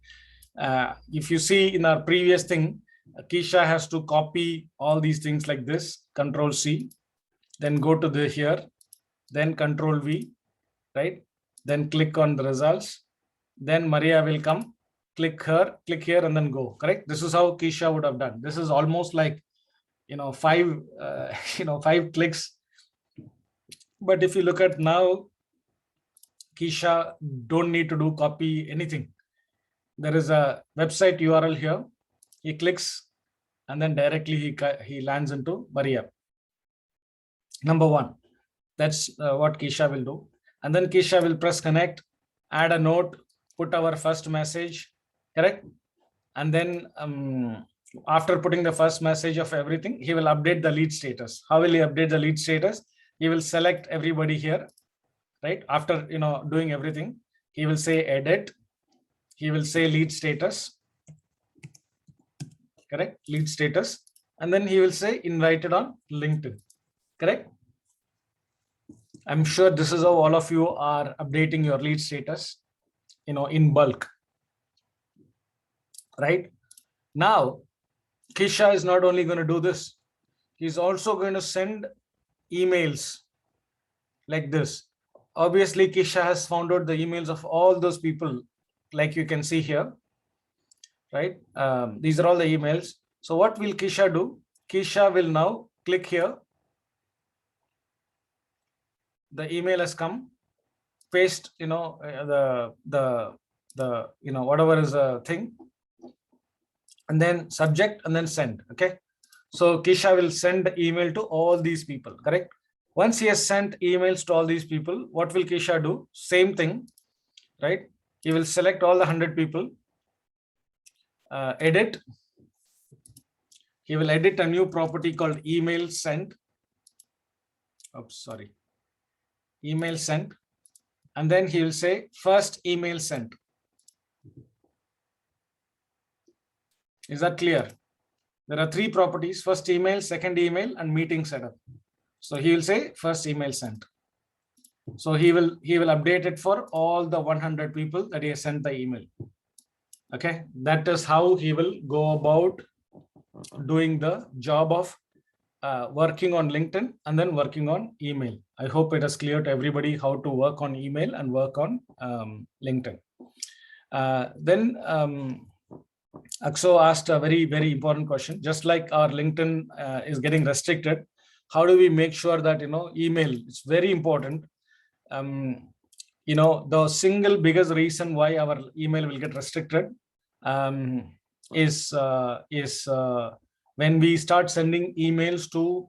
If you see in our previous thing, Kisha has to copy all these things like this, Control C, then go to the here, then Control V, right? Then click on the results. Then Maria will come, click here, and then go. Correct? This is how Kisha would have done. This is almost like, 5 clicks. But if you look at now, Kisha don't need to do copy anything. There is a website URL here. He clicks, and then directly he lands into Maria. Number one, that's what Kisha will do. And then Kisha will press connect, add a note, put our first message, correct? And then after putting the first message of everything, he will update the lead status. How will he update the lead status? He will select everybody here, right? After doing everything, he will say edit. He will say lead status. Correct? Lead status. And then he will say invited on LinkedIn. Correct? I'm sure this is how all of you are updating your lead status, in bulk. Right? Now, Kisha is not only going to do this, he's also going to send emails like this. Obviously, Kisha has found out the emails of all those people, like you can see here. Right? These are all the emails. So what will Kisha do? Kisha will now click here. The email has come. Paste, whatever is a thing, and then subject, and then send. Okay. So Kisha will send the email to all these people. Correct. Once he has sent emails to all these people, what will Kisha do? Same thing, right? He will select all the 100 people. Edit. He will edit a new property called email sent. Oops, sorry. Email sent. And then he will say first email sent. Is that clear? There are 3 properties: first email, second email, and meeting setup. So he will say first email sent. So he will update it for all the 100 people that he has sent the email. Okay, that is how he will go about doing the job of working on LinkedIn and then working on email. I hope it is clear to everybody how to work on email and work on LinkedIn. Then Akso asked a very, very important question. Just like our LinkedIn is getting restricted, how do we make sure that, email is very important. The single biggest reason why our email will get restricted is when we start sending emails to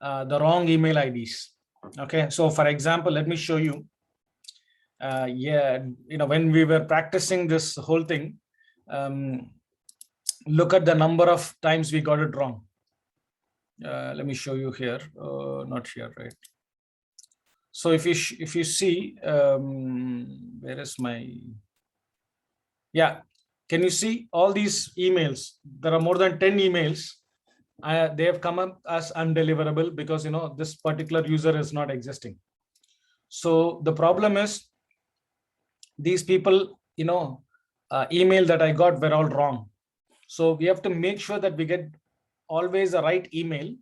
the wrong email IDs. Okay, so for example, let me show you. When we were practicing this whole thing, look at the number of times we got it wrong. Let me show you here. Not here, right? So if you see, where is my? Yeah, can you see all these emails? There are more than 10 emails. They have come up as undeliverable because this particular user is not existing. So the problem is these people, email that I got were all wrong. So we have to make sure that we get always the right email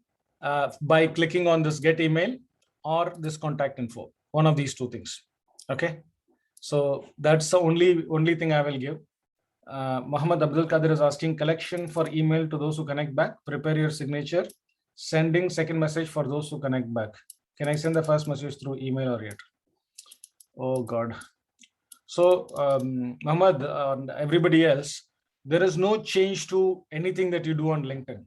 by clicking on this get email or this contact info, one of these 2 things. Okay, so that's the only thing I will give. Muhammad Abdul Qadir is asking collection for email to those who connect back, prepare your signature, sending second message for those who connect back. Can I send the first message through email or yet? Oh God. So Muhammad and everybody else, there is no change to anything that you do on LinkedIn.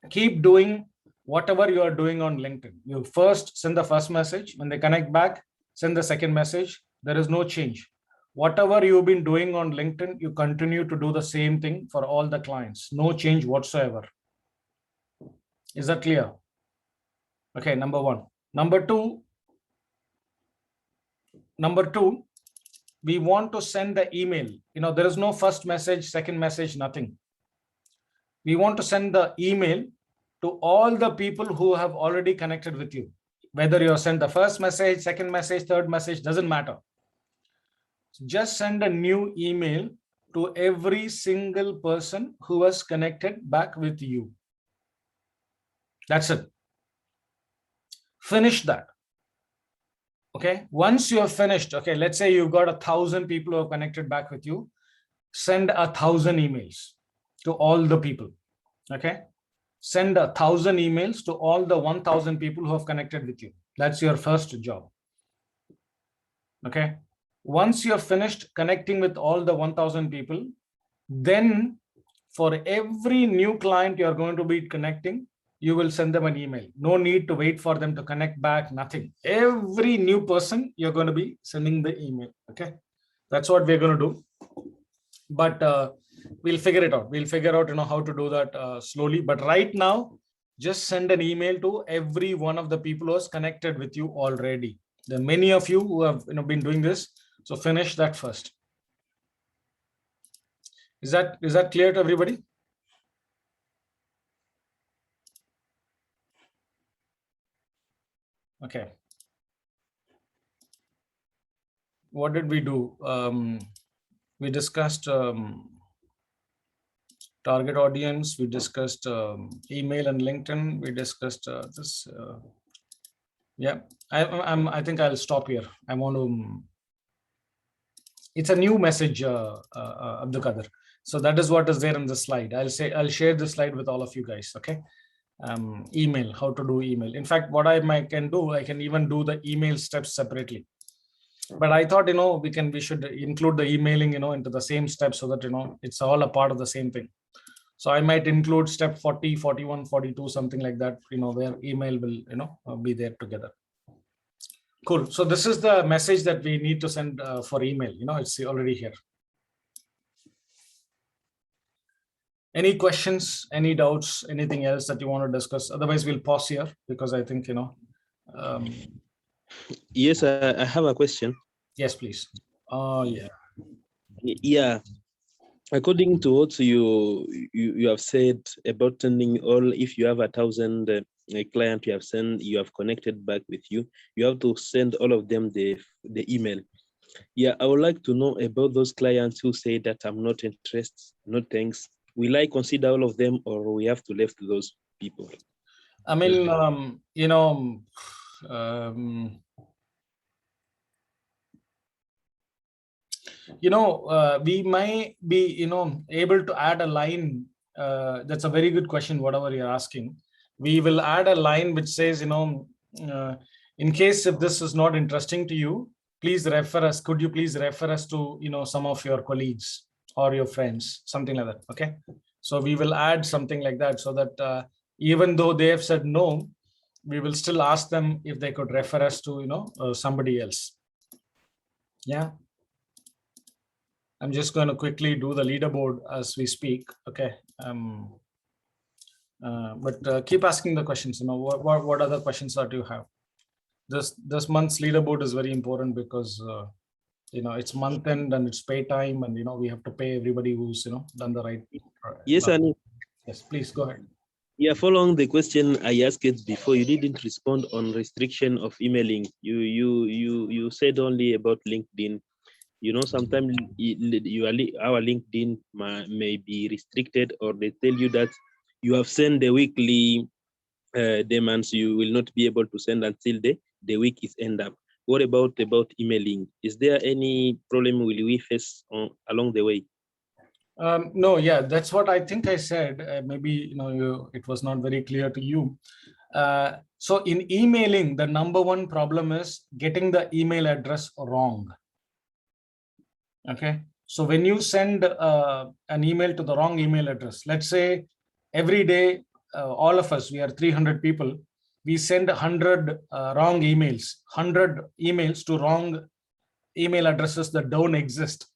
Keep doing whatever you are doing on LinkedIn. You first send the first message. When they connect back, send the second message. There is no change. Whatever you've been doing on LinkedIn, you continue to do the same thing for all the clients. No change whatsoever. Is that clear? Okay, number one. Number two, we want to send the email. There is no first message, second message, nothing. We want to send the email to all the people who have already connected with you. Whether you send the first message, second message, third message, doesn't matter. Just send a new email to every single person who has connected back with you. That's it. Finish that. Okay. Once you have finished, okay, let's say you've got 1,000 people who have connected back with you. Send 1,000 emails to all the people. Okay. Send 1,000 emails to all the 1,000 people who have connected with you. That's your first job. Okay. Once you have finished connecting with all the 1,000 people, then for every new client you're going to be connecting, you will send them an email. No need to wait for them to connect back, nothing. Every new person, you're going to be sending the email. Okay. That's what we're going to do. But we'll figure it out. We'll figure out, how to do that slowly. But right now, just send an email to every one of the people who has connected with you already. There are many of you who have been doing this. So finish that first. Is that clear to everybody? Okay. What did we do? We discussed target audience. We discussed email and LinkedIn. We discussed this. Yeah, I think I'll stop here. I want to. It's a new message, Abdul Qadir. So that is what is there in the slide. I'll share the slide with all of you guys. Okay. Email, how to do email. In fact, what I can do, I can even do the email steps separately. But I thought, we should include the emailing, into the same steps so that, it's all a part of the same thing. So I might include step 40, 41, 42, something like that, where email will, be there together. Cool. So this is the message that we need to send for email. It's already here. Any questions, any doubts, anything else that you want to discuss? Otherwise, we'll pause here because I think, Yes, I have a question. Yes, please. Yeah. Yeah. According to what you have said about sending all, if you have 1,000 client you have connected back with you, you have to send all of them the email. Yeah, I would like to know about those clients who say that I'm not interested, no thanks. Will I consider all of them, or we have to left those people? I mean, we might be, able to add a line. That's a very good question, whatever you're asking. We will add a line which says, in case if this is not interesting to you, please refer us. Could you please refer us to, some of your colleagues or your friends, something like that. Okay. So we will add something like that so that even though they have said no, we will still ask them if they could refer us to, somebody else. Yeah. I'm just going to quickly do the leaderboard as we speak. Okay. But keep asking the questions. What other questions that you have? This month's leaderboard is very important because it's month end and it's pay time, and we have to pay everybody who's done the right. Yes, Ani. Yes, please go ahead. Yeah, following the question I asked it before, you didn't respond on restriction of emailing. You said only about LinkedIn. Sometimes our LinkedIn may be restricted, or they tell you that you have sent the weekly demands, you will not be able to send until the week is end up. What about emailing? Is there any problem will we face along the way? No, yeah, that's what I think I said. Maybe it was not very clear to you. So in emailing, the number one problem is getting the email address wrong. Okay, So when you send an email to the wrong email address, let's say every day, all of us, we are 300 people, we send 100 wrong emails, 100 emails to wrong email addresses that don't exist.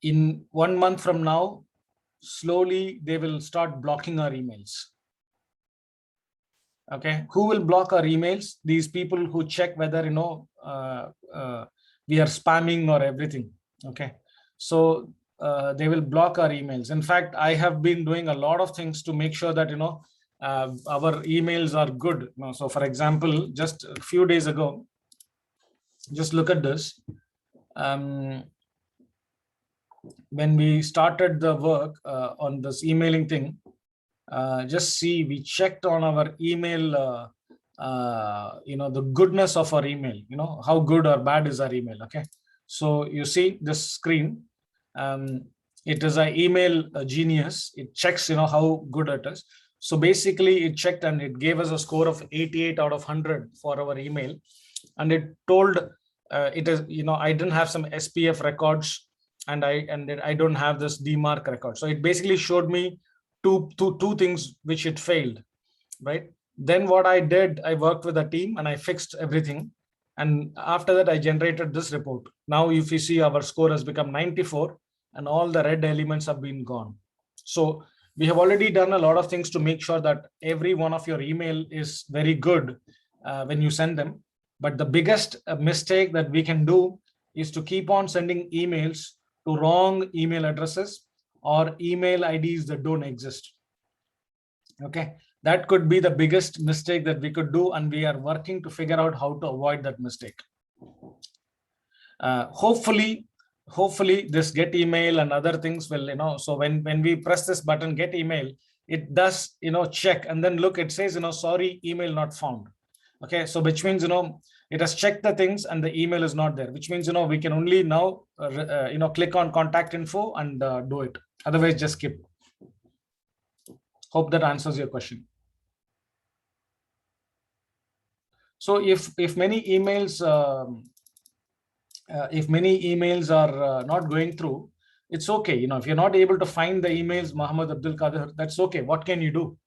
In 1 month from now, slowly they will start blocking our emails. Okay, who will block our emails? These people who check whether, we are spamming or everything. Okay, so they will block our emails. In fact, I have been doing a lot of things to make sure that our emails are good. So for example, just a few days ago, just look at this. When we started the work on this emailing thing, just see, we checked on our email, the goodness of our email, how good or bad is our email. Okay, so you see this screen, it is an email genius. It checks, how good it is. So basically it checked and it gave us a score of 88 out of 100 for our email. And it told it is, I didn't have some SPF records, and I don't have this DMARC record. So it basically showed me two things which it failed, right? Then what I did, I worked with a team and I fixed everything. And after that, I generated this report. Now, if you see, our score has become 94 and all the red elements have been gone. So we have already done a lot of things to make sure that every one of your email is very good when you send them. But the biggest mistake that we can do is to keep on sending emails to wrong email addresses or email IDs that don't exist. Okay, that could be the biggest mistake that we could do, and we are working to figure out how to avoid that mistake. Hopefully this get email and other things will, so when we press this button, get email, it does, check, and then look, it says, sorry, email not found. Okay, so which means, it has checked the things and the email is not there, which means, we can only now, click on contact info and do it. Otherwise, just skip. Hope that answers your question. So if many emails are not going through, it's okay. If you're not able to find the emails, Muhammad Abdul Qadir, that's okay. What can you do,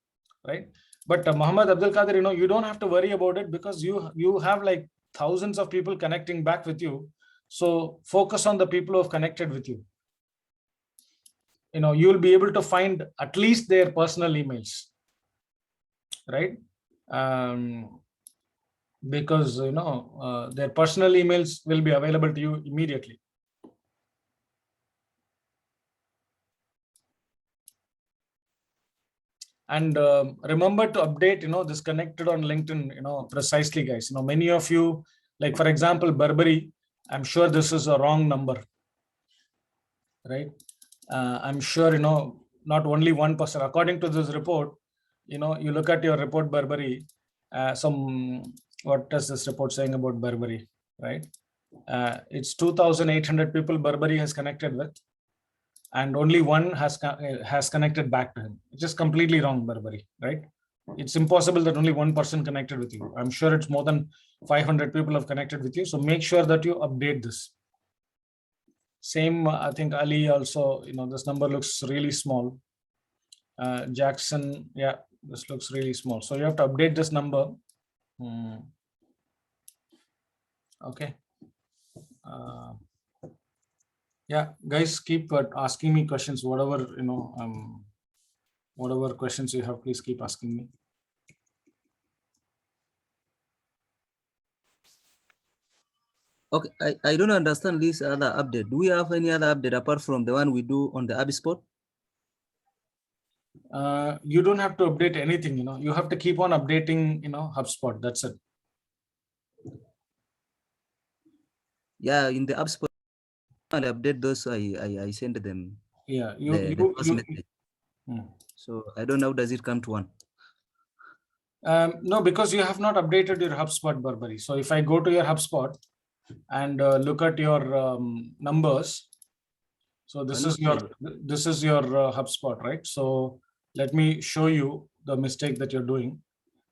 right? But Muhammad Abdul Qadir, you don't have to worry about it, because you have like thousands of people connecting back with you. So focus on the people who have connected with you. You'll be able to find at least their personal emails, right? Because their personal emails will be available to you immediately. And remember to update, this connected on LinkedIn, precisely, guys. Many of you, like for example, Burberry, I'm sure this is a wrong number, right? I'm sure, not only 1%. According to this report, you look at your report, Burberry, what does this report saying about Burberry, right? It's 2,800 people Burberry has connected with, and only one has connected back to him, which is completely wrong, Burberry, right? It's impossible that only one person connected with you. I'm sure it's more than 500 people have connected with you. So make sure that you update this. Same, I think Ali also, this number looks really small. Jackson, yeah, this looks really small. So you have to update this number. Okay. Yeah, guys, keep asking me questions, whatever, whatever questions you have, please keep asking me. Okay, I don't understand this other update. Do we have any other update apart from the one we do on the HubSpot? You don't have to update anything, you have to keep on updating, HubSpot. That's it. Yeah, in the HubSpot, I update those. I send them. Yeah, the first message. So I don't know. Does it come to one? No, because you have not updated your HubSpot, Burberry. So if I go to your HubSpot and look at your numbers, so this is your HubSpot, right? So let me show you the mistake that you're doing.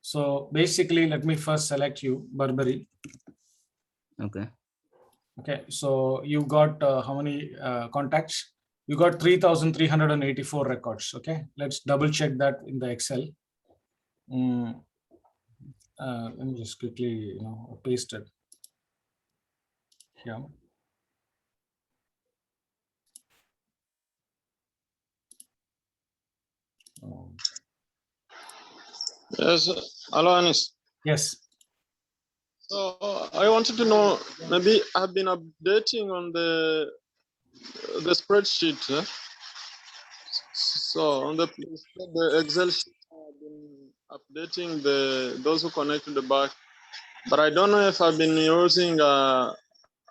So basically, let me first select you, Burberry. Okay. Okay, so you got how many contacts? You got 3,384 records. Okay, let's double check that in the Excel. Let me just quickly, paste it here. Yes, hello, Anis. Yes. So I wanted to know, maybe I've been updating on the spreadsheet. So on the Excel sheet, I've been updating those who connect to the back, but I don't know if I've been using a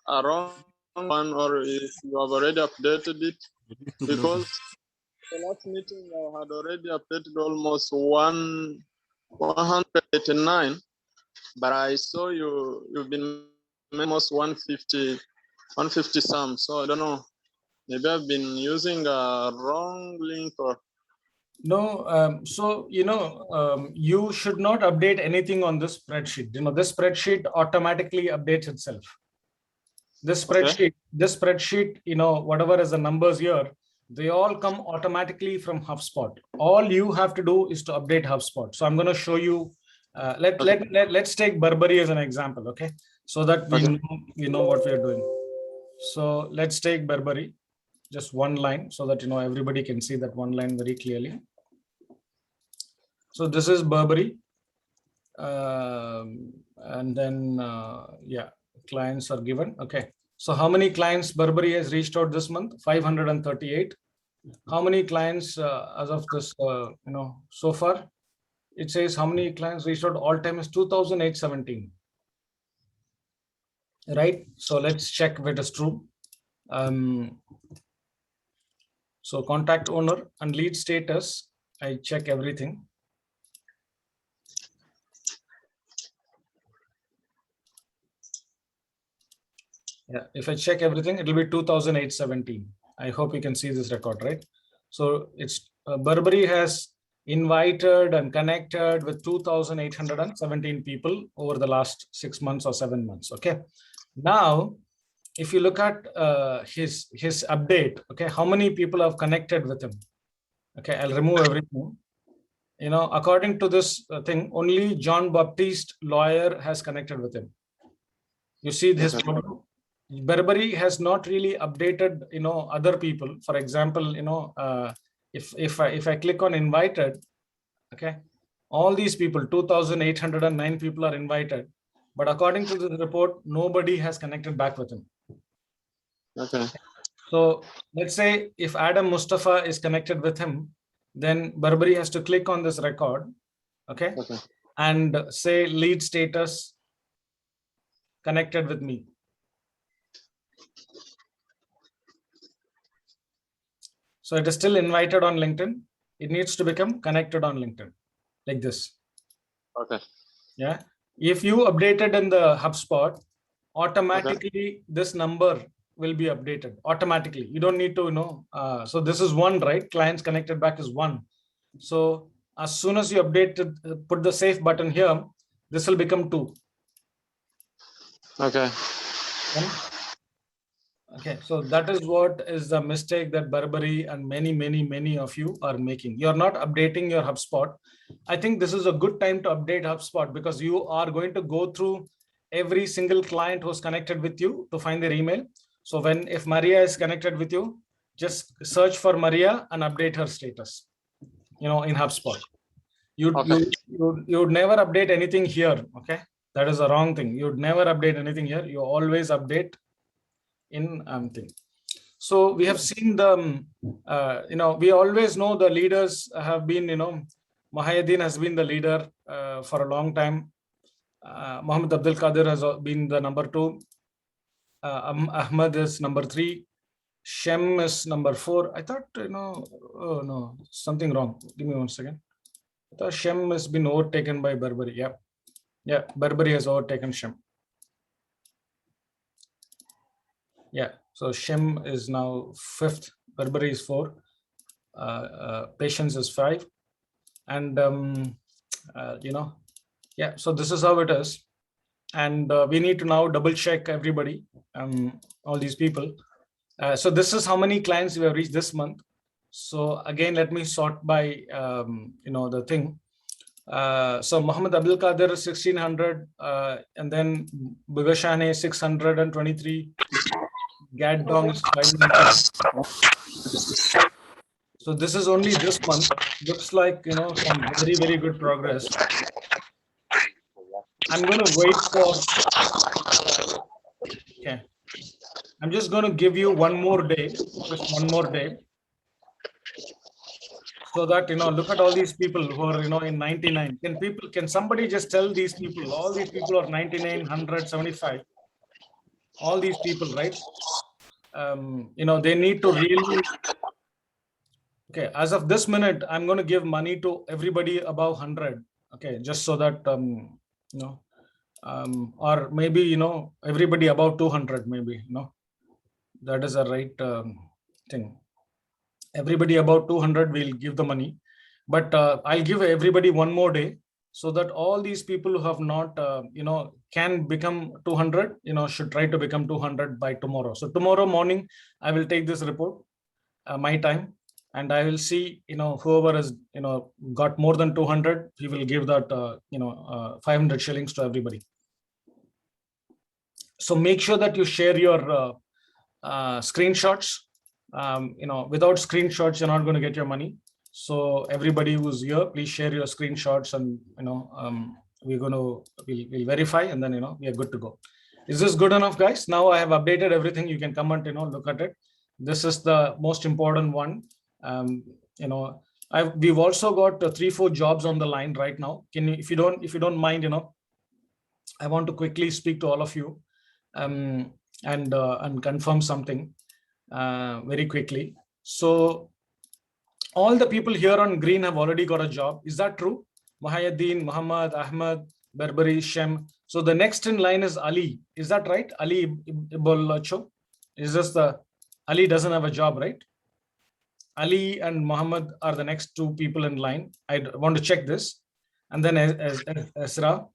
wrong one or if you have already updated it, because the last meeting I had already updated almost 189, but I saw you've been almost 150 some. So I don't know. Maybe I've been using a wrong link or. No, so you should not update anything on this spreadsheet. This spreadsheet automatically updates itself. This spreadsheet, whatever is the numbers here, they all come automatically from HubSpot. All you have to do is to update HubSpot. So I'm going to show you. Let's take Burberry as an example, okay? So that we know what we are doing. So let's take Burberry, just one line, so that everybody can see that one line very clearly. So this is Burberry, and then clients are given. Okay, so how many clients Burberry has reached out this month? 538. How many clients as of this so far? It says how many clients reached out all time is 2,817. Right, so let's check if it is true. So contact owner and lead status, I check everything. Yeah, if I check everything, it will be 2,817. I hope you can see this record, right? So it's Burberry has invited and connected with 2,817 people over the last 6 months or 7 months. Okay. Now, if you look at his update, okay, how many people have connected with him? Okay, I'll remove everything. According to this thing, only John Baptiste lawyer has connected with him. You see this problem? Burberry has not really updated, other people. For example, if I click on invited, okay, all these people, 2,809 people are invited, but according to the report, nobody has connected back with him. Okay. So let's say if Adam Mustafa is connected with him, then Burberry has to click on this record, okay, and say lead status connected with me. So it is still invited on LinkedIn. It needs to become connected on LinkedIn, like this. Okay. Yeah. If you updated in the HubSpot, automatically this number will be updated automatically. You don't need to so this is 1, right? Clients connected back is 1. So as soon as you update it, put the save button here, this will become 2. Okay. Okay, so that is what is the mistake that Burberry and many of you are making. You're not updating your HubSpot. I think this is a good time to update HubSpot because you are going to go through every single client who's connected with you to find their email. So if Maria is connected with you, just search for Maria and update her status, in HubSpot. You'd never update anything here, okay? That is the wrong thing. You'd never update anything here. You always update in thing. So we have seen we always know the leaders have been, Mahayuddin has been the leader for a long time. Mohammed Abdul Qadir has been the number 2. Ahmed is number 3. Shem is number 4. I thought, oh no, something wrong. Give me 1 second. I thought Shem has been overtaken by Burberry. Yeah, Burberry has overtaken Shem. Yeah, so Shem is now 5th, Burberry is 4, Patience is 5, and yeah, so this is how it is. and we need to now double check everybody, all these people. So this is how many clients we have reached this month. So again, let me sort by the thing. So Muhammad Abdul Qadir 1600, and then Bugashane 623, Gad Dong is 590. So this is only this month. Looks like some very, very good progress. I'm going to wait for. Okay. I'm just going to give you one more day, just one more day, so that look at all these people who are in 99. Can somebody just tell these people? All these people are 99, 100, 75. All these people, right? They need to really. Okay, as of this minute, I'm going to give money to everybody above 100. Okay, just so that or maybe everybody above 200, maybe that is a right thing. Everybody about 200 will give the money, but I'll give everybody one more day, so that all these people who have not can become 200, should try to become 200 by tomorrow. So tomorrow morning I will take this report, my time, and I will see whoever has got more than 200, he will give that 500 shillings to everybody. So make sure that you share your screenshots. Without screenshots, you're not going to get your money. So everybody who's here, please share your screenshots, and we'll verify, and then we are good to go. Is this good enough, guys? Now I have updated everything. You can come and look at it. This is the most important one. We've also got 3-4 jobs on the line right now. Can you, if you don't mind, I want to quickly speak to all of you and confirm something very quickly. So all the people here on green have already got a job. Is that true? Muhayyaddin, Muhammad, Ahmed, Berberi, Shem. So the next in line is Ali. Is that right? Ali Ibolacho. Is this the Ali doesn't have a job, right? Ali and Muhammad are the next 2 people in line. I want to check this. And then Esra,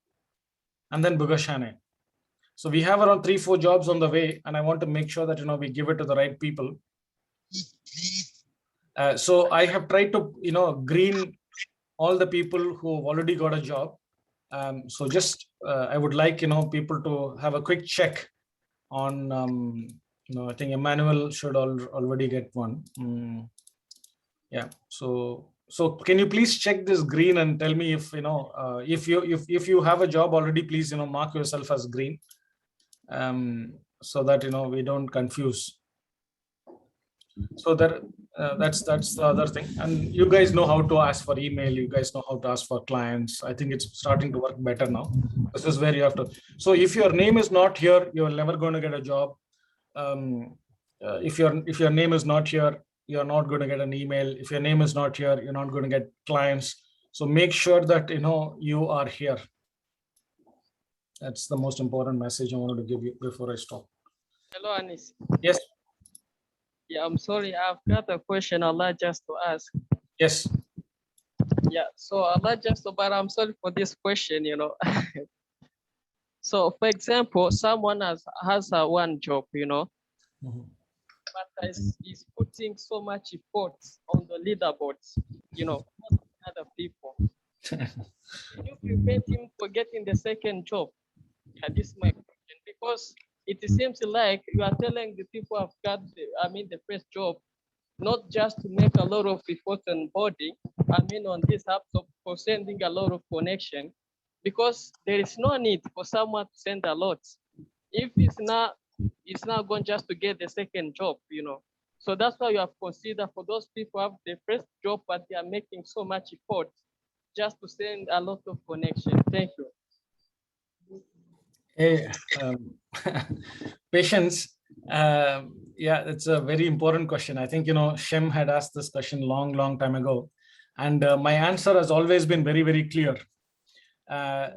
and then Bugashane. So we have around 3-4 jobs on the way, and I want to make sure that we give it to the right people. So I have tried to green all the people who have already got a job. So just I would like people to have a quick check on I think Emmanuel should already get one. Yeah. So can you please check this green and tell me if if you have a job already, please mark yourself as green, so that we don't confuse. So that's the other thing. And you guys know how to ask for email. You guys know how to ask for clients. I think it's starting to work better now. This is where you have to. So if your name is not here, you're never going to get a job. If your name is not here, you're not going to get an email. If your name is not here, you're not going to get clients. So make sure that you are here. That's the most important message I wanted to give you before I stop. Hello, Anis. Yes. Yeah, I'm sorry. I've got a question Allah just to ask. Yes. Yeah, so Allah just to, but I'm sorry for this question, So for example, someone has one job, but is putting so much effort on the leaderboards, other people. Can you prevent him for getting the second job? Yeah, this is my question, because it seems like you are telling the people have got the first job, not just to make a lot of effort and body, on this app for sending a lot of connection, because there is no need for someone to send a lot. If it's not going just to get the second job, So that's why you have considered for those people who have the first job, but they are making so much effort just to send a lot of connection. Thank you. Hey, patience. Yeah, it's a very important question. I think, Shem had asked this question long time ago. And my answer has always been very, very clear.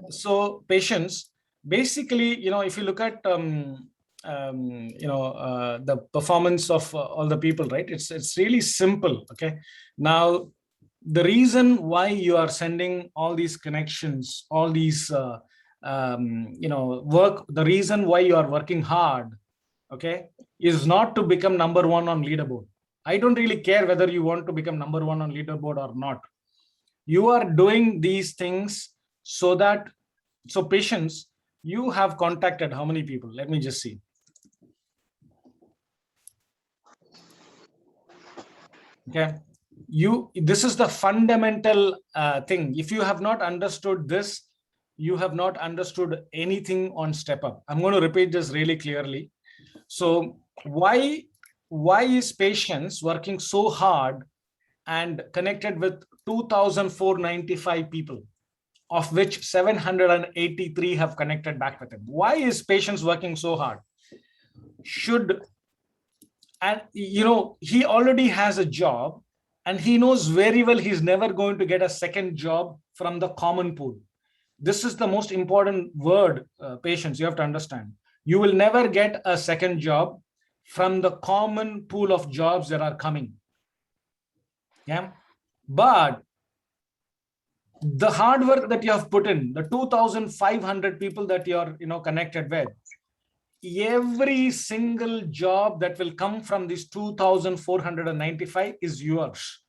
So patience, basically, if you look at, the performance of all the people, right? It's really simple, okay? Now, the reason why you are sending all these connections, all these work, the reason why you are working hard, okay, is not to become number one on leaderboard. I don't really care whether you want to become number one on leaderboard or not. You are doing these things so that, so patience, you have contacted how many people? Let me just see. Okay, this is the fundamental thing. If you have not understood this, you have not understood anything on Step Up. I'm going to repeat this really clearly. So why is Patience working so hard and connected with 2,495 people, of which 783 have connected back with him? Why is Patience working so hard? And he already has a job, and he knows very well he's never going to get a second job from the common pool. This is the most important word, Patience, you have to understand. You will never get a second job from the common pool of jobs that are coming. Yeah, but the hard work that you have put in, the 2,500 people that you're connected with, every single job that will come from these 2,495 is yours.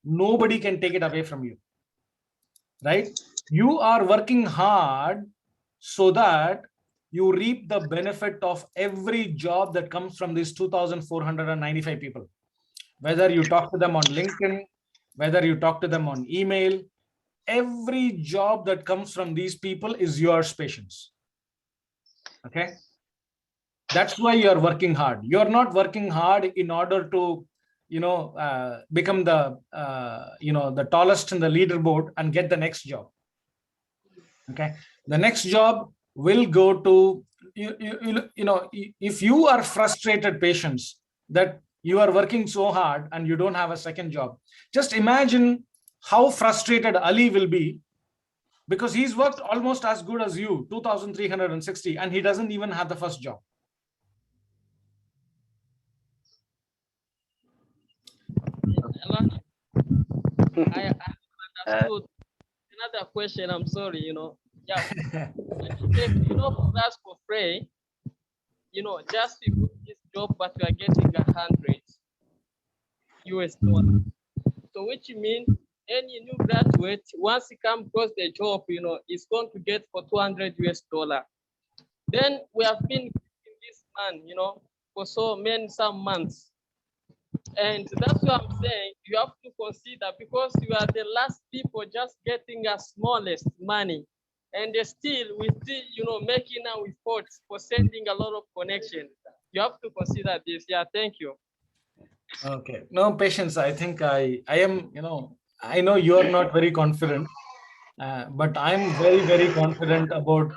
Nobody can take it away from you, right? You are working hard so that you reap the benefit of every job that comes from these 2,495 people. Whether you talk to them on LinkedIn, whether you talk to them on email, every job that comes from these people is yours, Patience. Okay? That's why you are working hard. You're not working hard in order to, become the, the tallest in the leaderboard and get the next job. Okay? The next job will go to, if you are frustrated, Patience, that you are working so hard and you don't have a second job, just imagine how frustrated Ali will be, because he's worked almost as good as you, 2,360, and he doesn't even have the first job. I understood. Another question, I'm sorry, yeah. For us for free, just we put this job, but we are getting $100 US. So which means any new graduate, once he comes across the job, is going to get for $200 US. Then we have been getting this man, for some months. And that's what I'm saying. You have to consider, because you are the last people just getting a smallest money, and we still, making our efforts for sending a lot of connections. You have to consider this. Yeah, thank you. Okay, no, Patience, I think I am, I know you are not very confident, but I'm very, very confident about,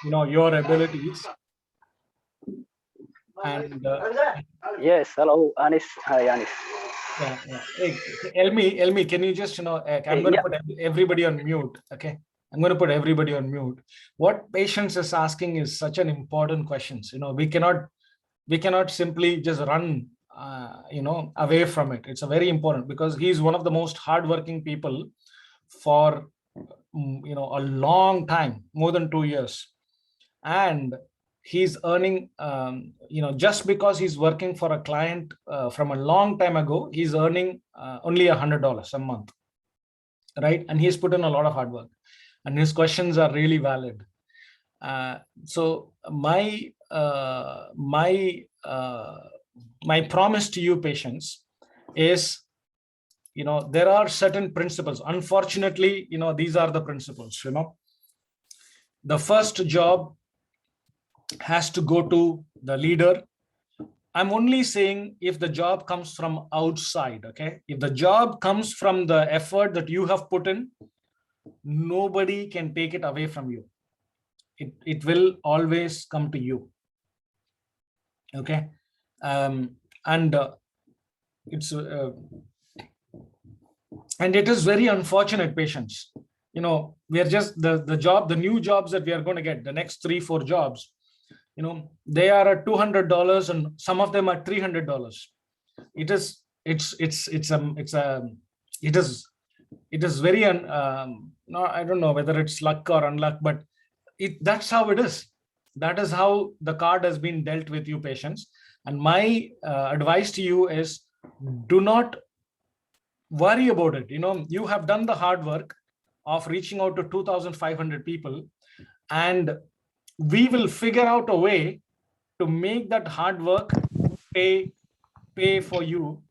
your abilities. And yes, hello, Anis. Hi, Anis. Yeah. Hey, Elmi, can you just, I'm going to put everybody on mute. Okay. I'm going to put everybody on mute. What Patience is asking is such an important question. We cannot simply just run, away from it. It's a very important, because he's one of the most hardworking people for, a long time, more than 2 years. And he's earning, just because he's working for a client from a long time ago, he's earning only $100 a month, right? And he's put in a lot of hard work, and his questions are really valid. So my promise to you, Patience, is, there are certain principles. Unfortunately, these are the principles. The first job has to go to the leader. I'm only saying if the job comes from outside, okay? If the job comes from the effort that you have put in, nobody can take it away from you. It will always come to you, okay? And it is very unfortunate, Patience. We are just the new jobs that we are going to get, the next 3-4 jobs, they are at $200, and some of them are $300. It is very no, I don't know whether it's luck or unluck, but that's how it is. That is how the card has been dealt with you, patients. And my advice to you is, do not worry about it. You have done the hard work of reaching out to 2,500 people, and we will figure out a way to make that hard work pay for you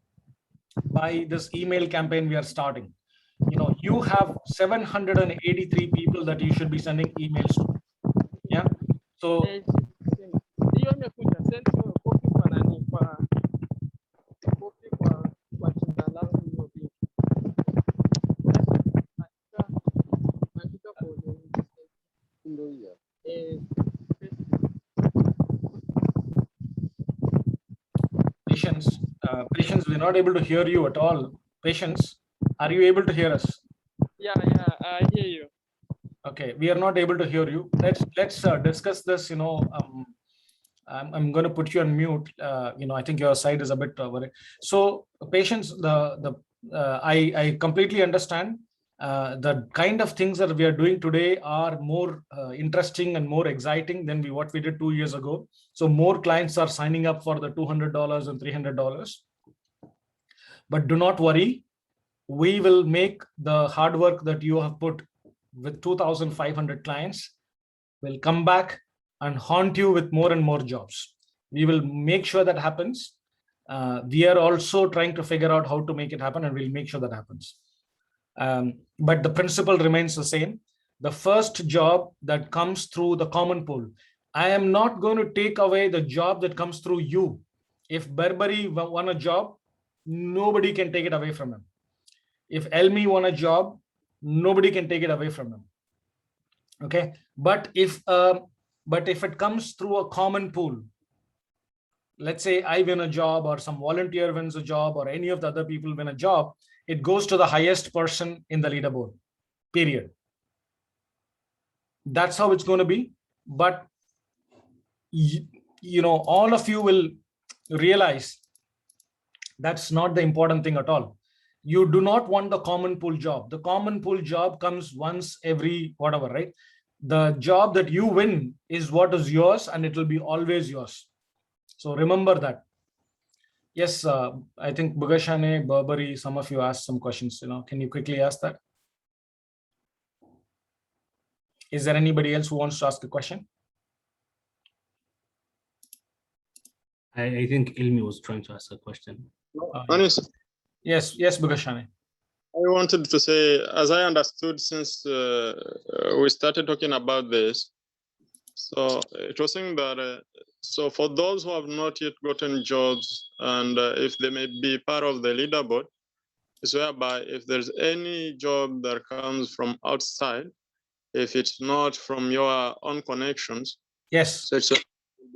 by this email campaign we are starting. You have 783 people that you should be sending emails to. Yeah. So hiyo imekuja send copy kwa nani kwa copy kwa jina langu hiyo pia. Andika kwa ndio hiyo. Patience, we're not able to hear you at all. Patience, are you able to hear us? Yeah, I hear you. Okay, we are not able to hear you. Let's discuss this. I'm going to put you on mute. I think your side is a bit worried. So, Patience, I completely understand. The kind of things that we are doing today are more interesting and more exciting than what we did 2 years ago. So more clients are signing up for the $200 and $300. But do not worry. We will make the hard work that you have put with 2,500 clients will come back and haunt you with more and more jobs. We will make sure that happens. We are also trying to figure out how to make it happen, and we'll make sure that happens. But the principle remains the same. The first job that comes through the common pool, I am not going to take away the job that comes through you. If Berberi won a job, nobody can take it away from him. If Elmi won a job, nobody can take it away from him. Okay, but if it comes through a common pool, let's say I win a job, or some volunteer wins a job, or any of the other people win a job, it goes to the highest person in the leaderboard, period. That's how it's going to be. But all of you will realize that's not the important thing at all. You do not want the common pool job. The common pool job comes once every whatever, right? The job that you win is what is yours, and it will be always yours. So remember that. Yes, I think Bugashane, Berberi, some of you asked some questions. Can you quickly ask that? Is there anybody else who wants to ask a question? I think Ilmi was trying to ask a question. Anis, yes, Bugashane. I wanted to say, as I understood, since we started talking about this, so it was saying that so for those who have not yet gotten jobs, and if they may be part of the leaderboard, is whereby if there's any job that comes from outside, if it's not from your own connections, yes, so it's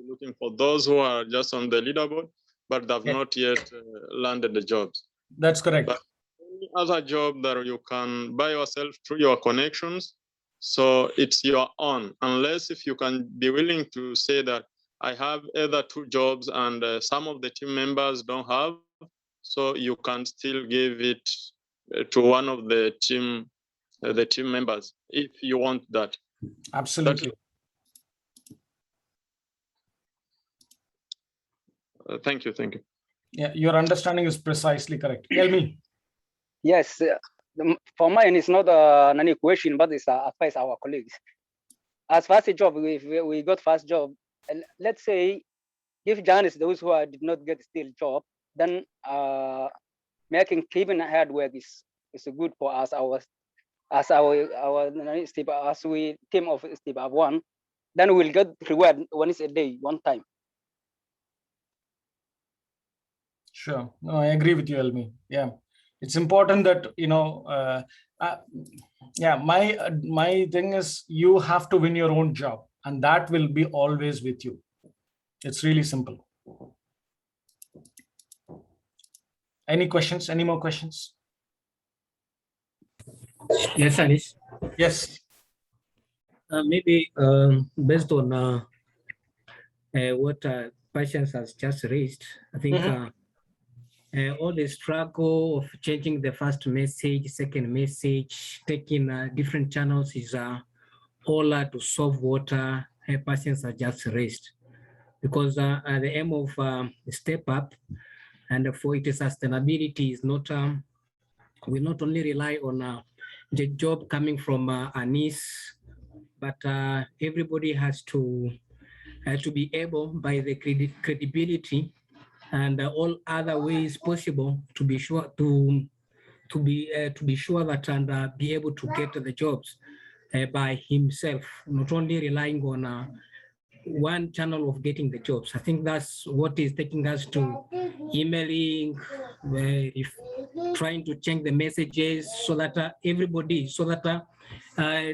looking for those who are just on the leaderboard, but they have not yet landed the jobs. That's correct. But any other job that you can buy yourself through your connections, so it's your own, unless if you can be willing to say that I have either 2 jobs and some of the team members don't have, so you can still give it to one of the team members if you want that. Absolutely. Thank you. Yeah, your understanding is precisely correct. Tell me. Yes, for mine, it's not any question, but it's advice our colleagues. As first job, we got first job. Let's say, if Janice, those who did not get still job, then keeping hard work is good for us. As we team of step up 1, then we'll get reward once a day, one time. Sure. No, I agree with you, Elmi. Yeah, it's important that my thing is you have to win your own job, and that will be always with you. It's really simple. Any questions? Any more questions? Yes, Anis. Yes. Maybe based on what Patience has just raised, I think all the struggle of changing the first message, second message, taking different channels is all to solve what persons are just raised. Because the aim of Step Up and for its sustainability is not, we not only rely on the job coming from Anis, but everybody has to be able, by the credibility and all other ways possible, to be sure to be sure that and be able to get the jobs by himself, not only relying on one channel of getting the jobs. I think that's what is taking us to emailing, if trying to change the messages so that everybody, so that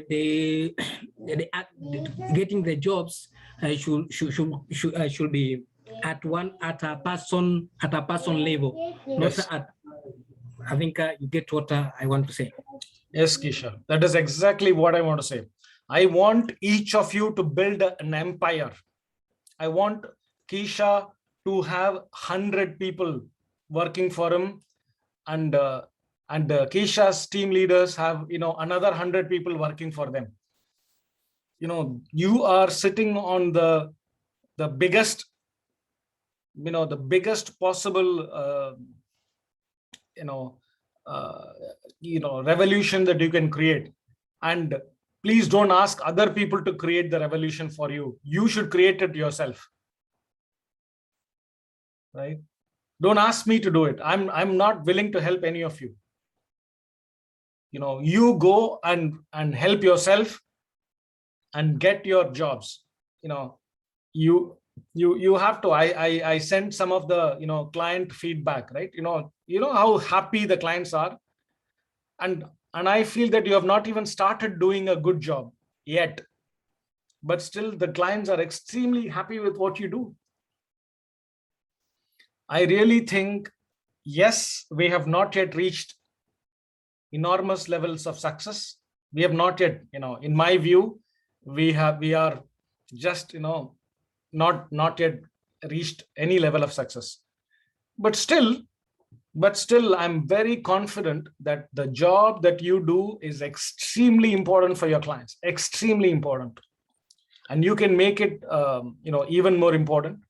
they getting the jobs should be at a person level, not Yes. at. I think you get what I want to say. Yes, Kisha, that is exactly what I want to say. I want each of you to build an empire. I want Kisha to have 100 people working for him, and Kisha's team leaders have, another 100 people working for them. You are sitting on the biggest, the biggest possible, revolution that you can create. And please don't ask other people to create the revolution for you. You should create it yourself. Right? Don't ask me to do it. I'm not willing to help any of you. You go and help yourself and get your jobs. You have to. I sent some of the client feedback, right? You know how happy the clients are, and I feel that you have not even started doing a good job yet, but still the clients are extremely happy with what you do. I really think, yes, we have not yet reached enormous levels of success. We have not yet, in my view, we are just, not yet reached any level of success. But still, I'm very confident that the job that you do is extremely important for your clients, extremely important. And you can make it, even more important.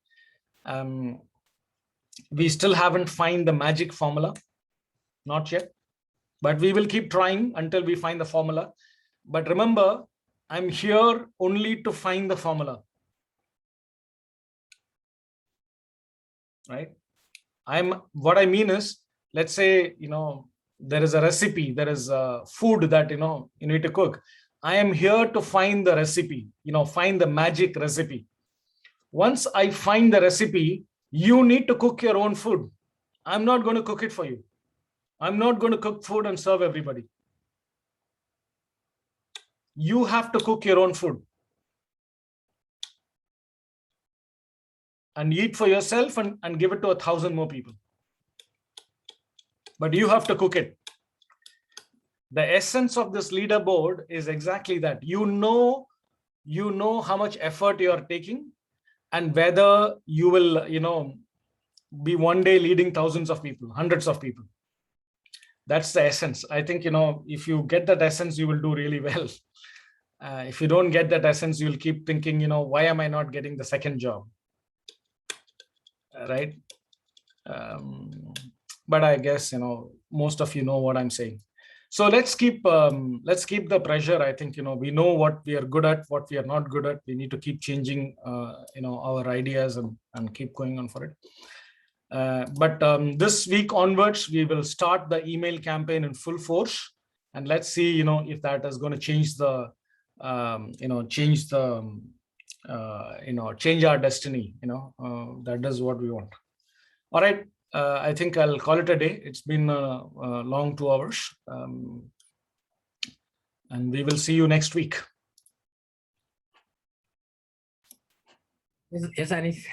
We still haven't found the magic formula, not yet, but we will keep trying until we find the formula. But remember, I'm here only to find the formula. Right? What I mean is, let's say, there is a recipe, there is a food that, you need to cook. I am here to find the recipe, find the magic recipe. Once I find the recipe, you need to cook your own food. I'm not going to cook it for you. I'm not going to cook food and serve everybody. You have to cook your own food and eat for yourself and give it to 1,000 more people. But you have to cook it. The essence of this leaderboard is exactly that. You know how much effort you are taking and whether you will, be one day leading thousands of people, hundreds of people. That's the essence. I think, if you get that essence, you will do really well. If you don't get that essence, you'll keep thinking, why am I not getting the second job? Right? But I guess, most of you know what I'm saying. So let's keep the pressure. I think, we know what we are good at, what we are not good at. We need to keep changing, our ideas and keep going on for it. But this week onwards, we will start the email campaign in full force, and let's see, if that is going to change the, change our destiny. That is what we want. All right. I think I'll call it a day. It's been a long 2 hours, and we will see you next week. Yes, Anis.